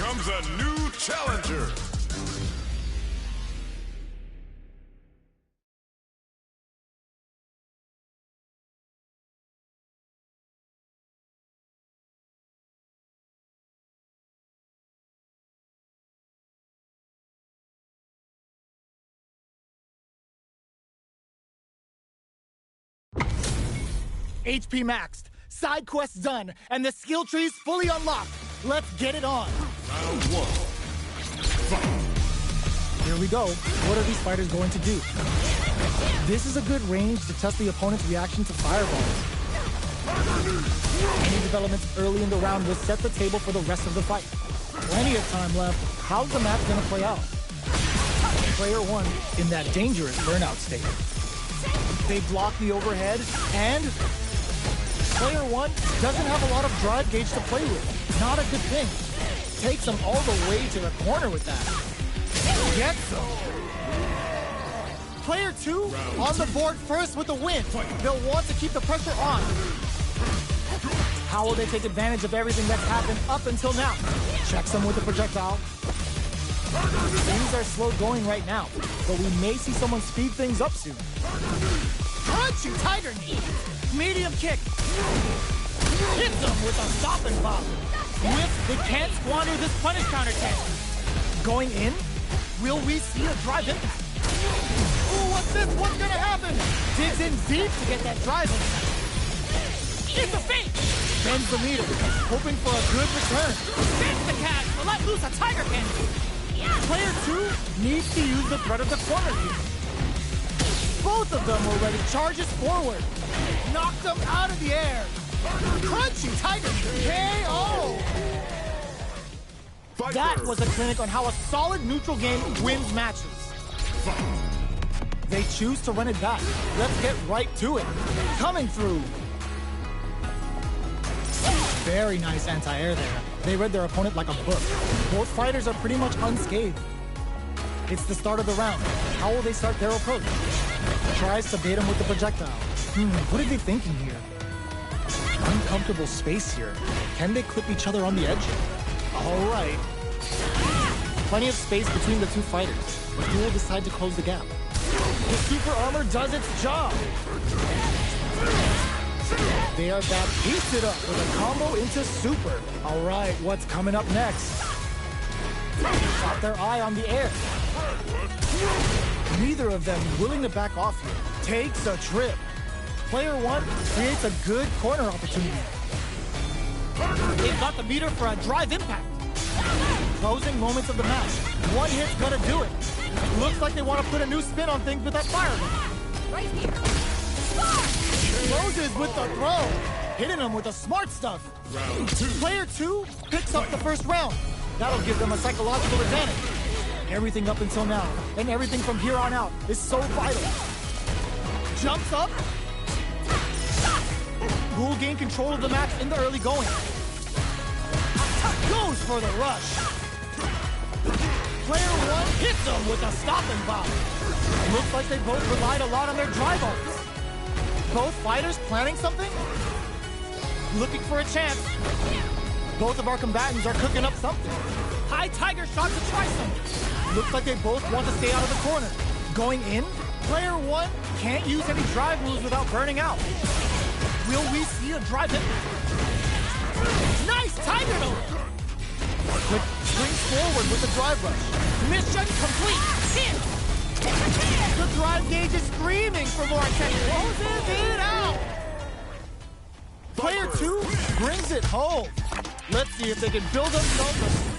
comes a new challenger. HP maxed, side quests done, and the skill tree's fully unlocked. Let's get it on. Round one. Fight. Here we go. What are these fighters going to do? This is a good range to test the opponent's reaction to fireballs. Any developments early in the round will set the table for the rest of the fight. Plenty of time left. How's the match going to play out? Player one in that dangerous burnout state. They block the overhead, and player one doesn't have a lot of drive gauge to play with. Not a good thing. Takes them all the way to the corner with that. Gets them. Player two on the board first with the win. They'll want to keep the pressure on. How will they take advantage of everything that's happened up until now? Checks them with the projectile. Things are slow going right now, but we may see someone speed things up soon. Crunchy tiger knee. Medium kick. Hits them with a stop and pop. Whip, they can't squander this punish counter attack. Going in? Will we see a drive impact? Ooh, what's this? What's gonna happen? Digs in deep to get that drive impact. It's a fake! Bends the meter, hoping for a good return. Bends the catch to let loose a tiger pin. Player two needs to use the threat of the corner here. Both of them were ready. Charges forward. Knocked them out of the air. Crunchy tiger KO! That was a clinic on how a solid neutral game wins matches. They choose to run it back. Let's get right to it. Coming through. Very nice anti-air there. They read their opponent like a book. Both fighters are pretty much unscathed. It's the start of the round. How will they start their approach? Tries to bait him with the projectile. What are they thinking here? Uncomfortable space here. Can they clip each other on the edge? All right. Plenty of space between the two fighters, but who will decide to close the gap? The super armor does its job. They are back boosted up with a combo into super. All right, what's coming up next? Got their eye on the air. Neither of them willing to back off here. Takes a trip. Player one creates a good corner opportunity. They've got the meter for a drive impact. Closing moments of the match. One hit's gonna do it. Looks like they want to put a new spin on things with that fireman. Right here. Closes with the throw. Hitting him with the smart stuff. Round two. Player two picks up the first round. That'll give them a psychological advantage. Everything up until now, and everything from here on out, is so vital. Jumps up. Will gain control of the match in the early going. Goes for the rush. Player one hits them with a stop and pop. Looks like they both relied a lot on their drive arms. Both fighters planning something? Looking for a chance. Both of our combatants are cooking up something. High tiger shot to try something. Looks like they both want to stay out of the corner. Going in? Player one can't use any drive moves without burning out. Will we see a drive hit? Nice tiger note! Quick springs forward with the drive rush. Mission complete! Hit! The drive gauge is screaming for more attention. Closes it out! Player two brings it home. Let's see if they can build themselves a...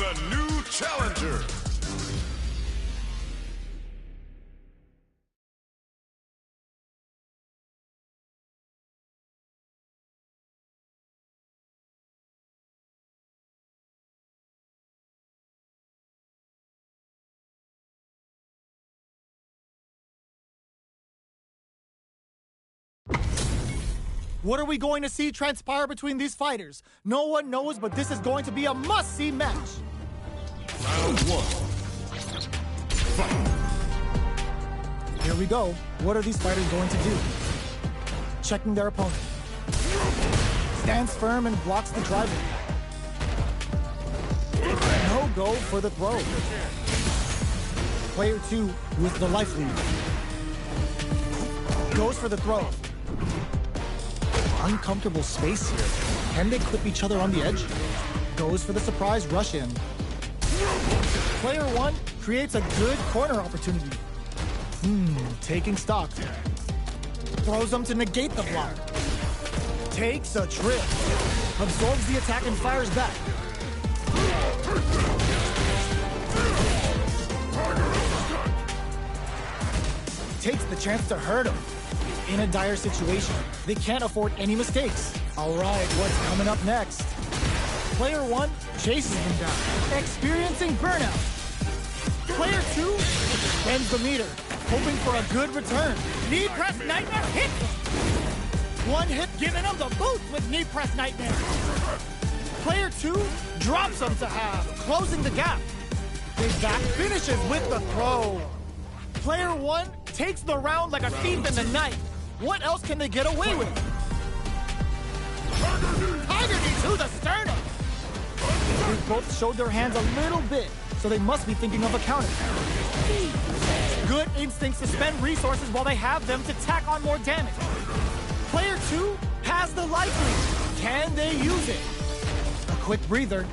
A new challenger. What are we going to see transpire between these fighters? No one knows, but this is going to be a must-see match. Round one. Fight. Here we go. What are these fighters going to do? Checking their opponent. Stands firm and blocks the driver. No go for the throw. Player 2 with the life lead. Goes for the throw. Uncomfortable space here. Can they clip each other on the edge? Goes for the surprise rush in. Player 1 creates a good corner opportunity. Taking stock. Throws them to negate the block. Takes a trip. Absorbs the attack and fires back. Takes the chance to hurt him. In a dire situation, they can't afford any mistakes. All right, what's coming up next? Player 1 chases them down, experiencing burnout. Player 2 bends the meter, hoping for a good return. Knee press nightmare hits him. One hit giving him the boost with knee press nightmare. Player 2 drops them to half, closing the gap. Big back finishes with the throw. Player 1 takes the round like a thief in the night. What else can they get away with? Tiger knee to the sternum. They've both showed their hands a little bit, so they must be thinking of a counter. Good instincts to spend resources while they have them to tack on more damage. Player 2 has the life lead. Can they use it? A quick breather.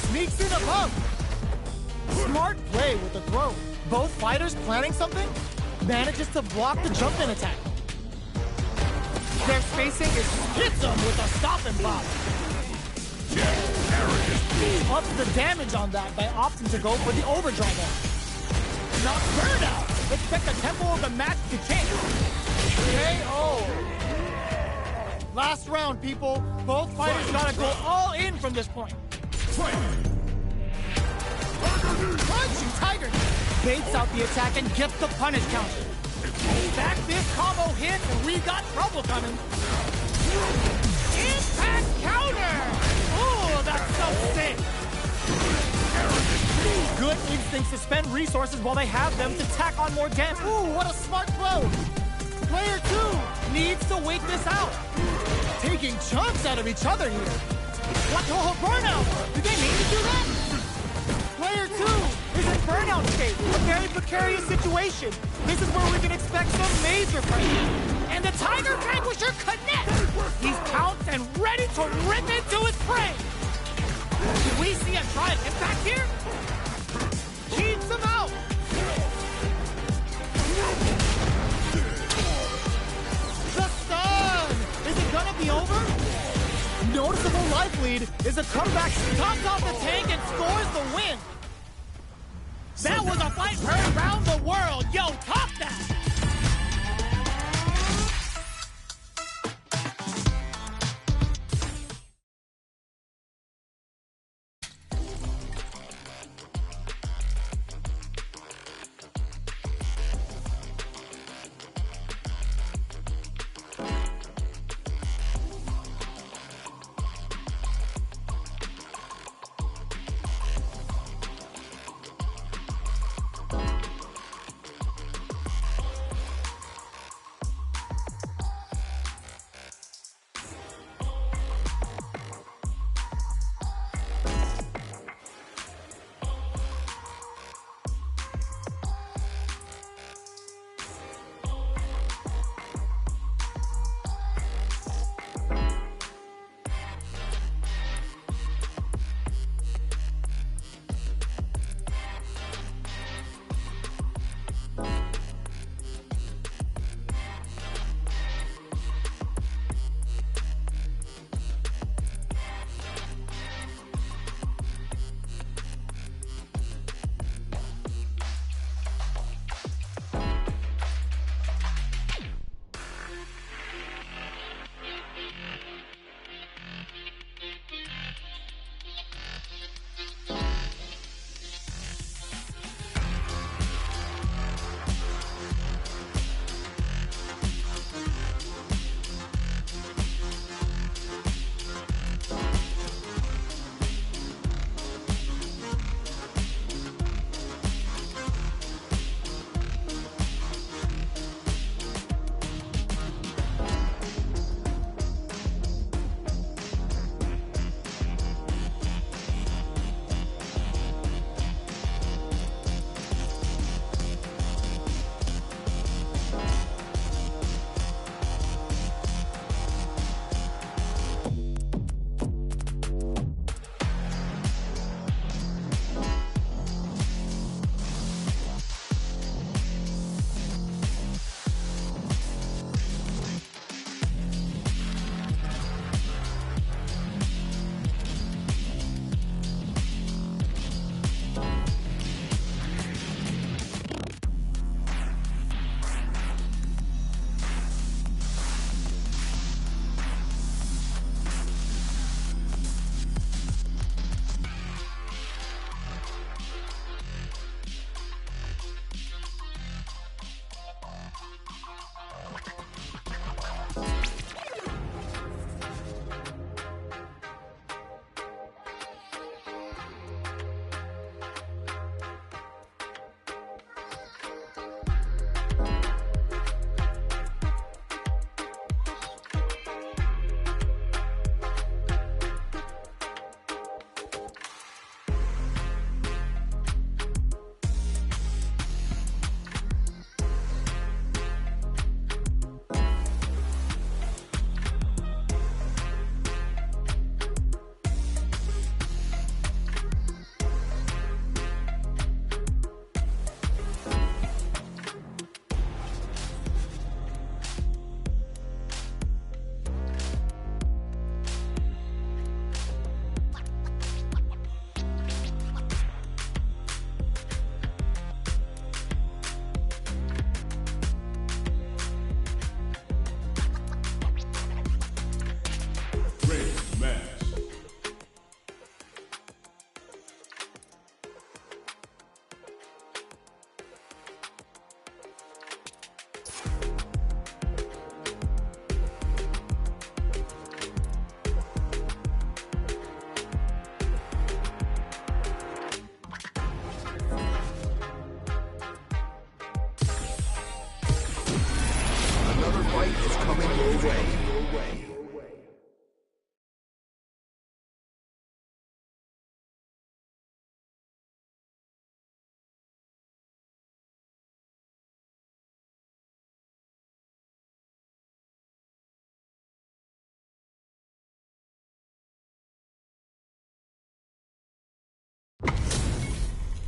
Sneaks in a bump. Smart play with the throw. Both fighters planning something? Manages to block the jump-in attack. Their spacing is hits them with a stop and block. Ups the damage on that by opting to go for the overdrive arm. Not burnout. Expect the tempo of the match to change. KO. Last round, people. Both fighters gotta go all in from this point. Punching Tiger Baits out the attack and gets the punish counter. Back this combo hit and we got trouble coming. Impact counter! Ooh, that's so sick! Good instincts to spend resources while they have them to tack on more damage. Ooh, what a smart throw! Player 2 needs to wait this out. Taking chunks out of each other here. What the whole burnout? Did they mean to do that? Player 2 is in burnout state. A very precarious situation. This is where we can expect some major fighting. And the Tiger Vanquisher connects! He's pounced and ready to rip into his prey! Do we see a try of impact here? Keeps him out! The stun! Is it gonna be over? Noticeable life lead is a comeback. Tops off the tank and scores the win! That was a fight heard around the world! Yo, top that!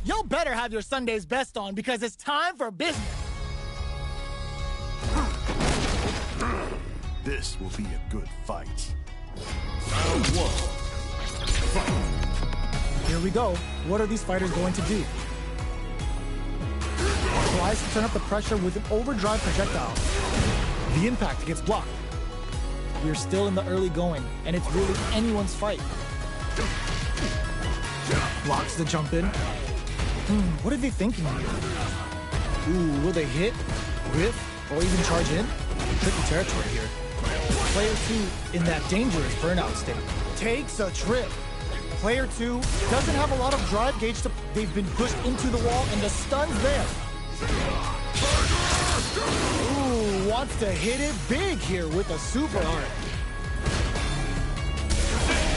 Y'all better have your Sunday's best on because it's time for business. This will be a good fight. Round 1. Fight. Here we go. What are these fighters going to do? Tries to turn up the pressure with an overdrive projectile. The impact gets blocked. We're still in the early going, and it's really anyone's fight. Blocks the jump in. What are they thinking here? Ooh, will they hit, whiff, or even charge in? Tricky territory here. Player 2 in that dangerous burnout state. Takes a trip. Player 2 doesn't have a lot of drive gauge they've been pushed into the wall and the stun's there. Ooh, wants to hit it big here with a super art.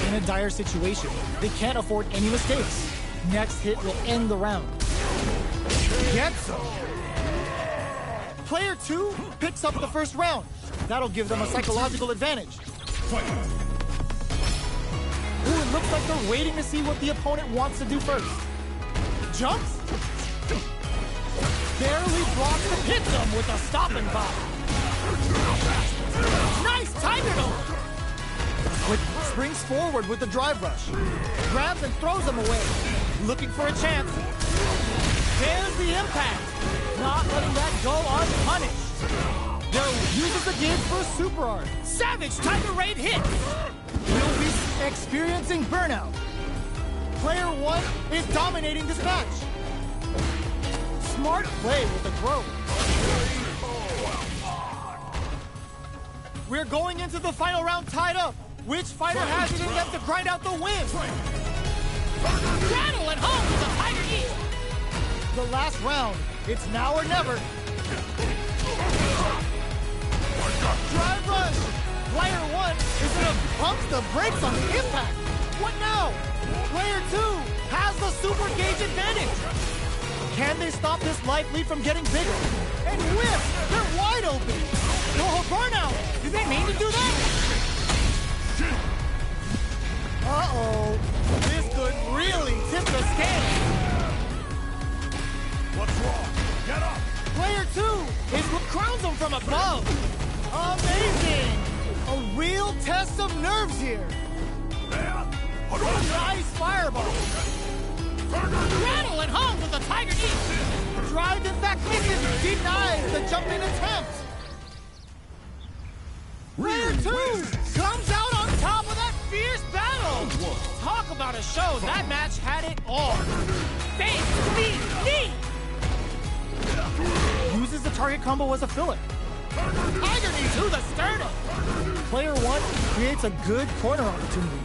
In a dire situation, they can't afford any mistakes. Next hit will end the round. Gets him. Player 2 picks up the first round. That'll give them a psychological advantage. Ooh, it looks like they're waiting to see what the opponent wants to do first. Jumps. Barely blocks the hit them with a stopping pop. Nice tiger over. Springs forward with the drive rush. Grabs and throws them away. Looking for a chance. There's the impact. Not letting that go unpunished. There uses the gauge for a super art. Savage Tiger Raid hit. We'll be experiencing burnout. Player 1 is dominating this match. Smart play with the throw. We're going into the final round tied up. Which fighter has it in them to grind out the win? Rattle and home with the Tiger Eat. The last round. It's now or never. Drive rush. Player 1 is going to pump the brakes on the impact. What now? Player 2 has the super gauge advantage. Can they stop this life lead from getting bigger? And whip! They're wide open. Oh, burnout. Did they mean to do that? Uh-oh. This could really tip the scale. What's wrong? Get up! Player 2 is what crowns them from above. Amazing! A real test of nerves here. Nice fireball. Rattle and home with the Tiger Eat. Drive in fact misses, denies the jumping attempt. Player 2 comes out on top of that fierce battle. Talk about a show. That match had it all. Face, knee. Uses the target combo as a filler. Tiger knee to the sternum. Player 1 creates a good corner opportunity.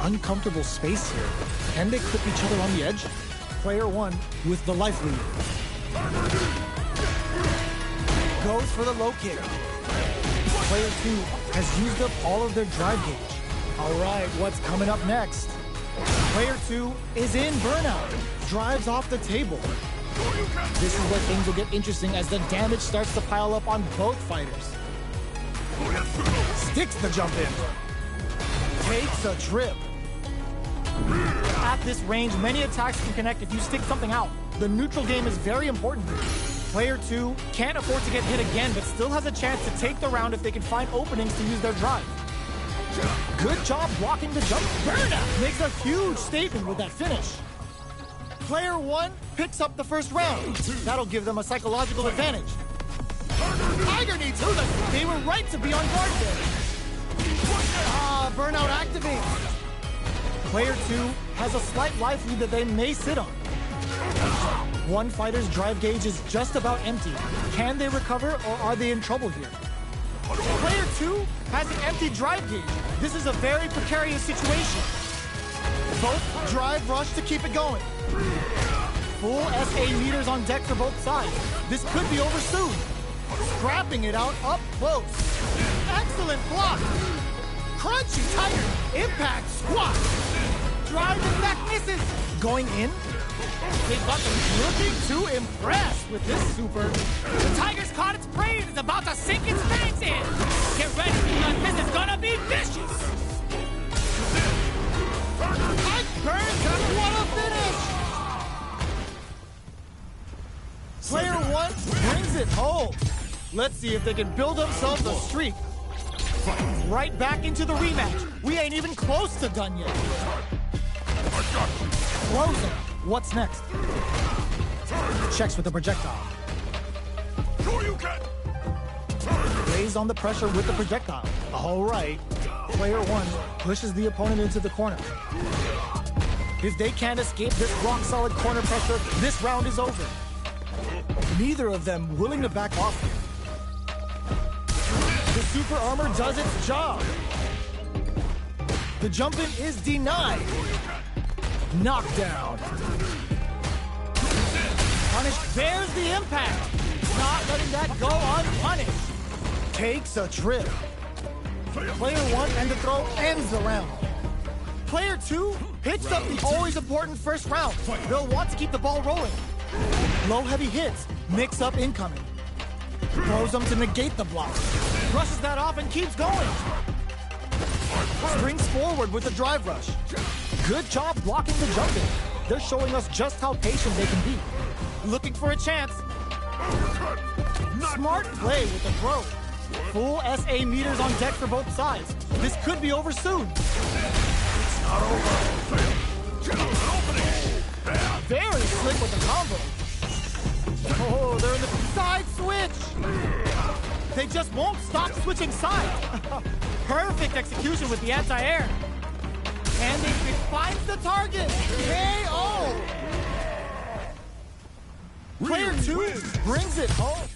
Uncomfortable space here. Can they clip each other on the edge? Player 1 with the life lead. Goes for the low kick. Player 2 has used up all of their drive gauge. All right, what's coming up next? Player 2 is in burnout. Drives off the table. This is where things will get interesting as the damage starts to pile up on both fighters. Sticks the jump in. Takes a trip. At this range, many attacks can connect if you stick something out. The neutral game is very important. Player 2 can't afford to get hit again, but still has a chance to take the round if they can find openings to use their drive. Good job blocking the jump. Burnout makes a huge statement with that finish. Player 1 picks up the first round. That'll give them a psychological advantage. Tiger knee to the... They were right to be on guard there. Burnout activates. Player 2 has a slight life lead that they may sit on. One fighter's drive gauge is just about empty. Can they recover or are they in trouble here? Player 2 has an empty drive gauge. This is a very precarious situation. Both drive rush to keep it going. Full SA meters on deck for both sides. This could be over soon. Scrapping it out up close. Excellent block. Crunchy Tiger. Impact squat. Driving back misses. Going in. Big Bucket looking to impress with this super. The Tiger's caught its prey and is about to sink its fangs in. Get ready, because this is gonna be vicious. And burns and what a finish! Player one brings it home. Let's see if they can build themselves a streak. Right back into the rematch. We ain't even close to done yet. Frozen. What's next? Checks with the projectile. Sure you can. Lays on the pressure with the projectile. All right. Player one pushes the opponent into the corner. If they can't escape this rock-solid corner pressure, this round is over. Neither of them willing to back off here. The super armor does its job. The jump-in is denied. Knockdown. Punish bears the impact. Not letting that go unpunished. Takes a trip. Player one and the throw ends the round. Player two hits up the always important first round. They'll want to keep the ball rolling. Low heavy hits, mix up incoming. Throws them to negate the block. Brushes that off and keeps going. Springs forward with the drive rush. Good job blocking the jump-in. They're showing us just how patient they can be. Looking for a chance. Smart play with the throw. Full SA meters on deck for both sides. This could be over soon. It's not over. Very slick with the combo. Oh, they're in the side switch. They just won't stop switching sides. Perfect execution with the anti-air. And it finds the target. KO. Player two brings it home.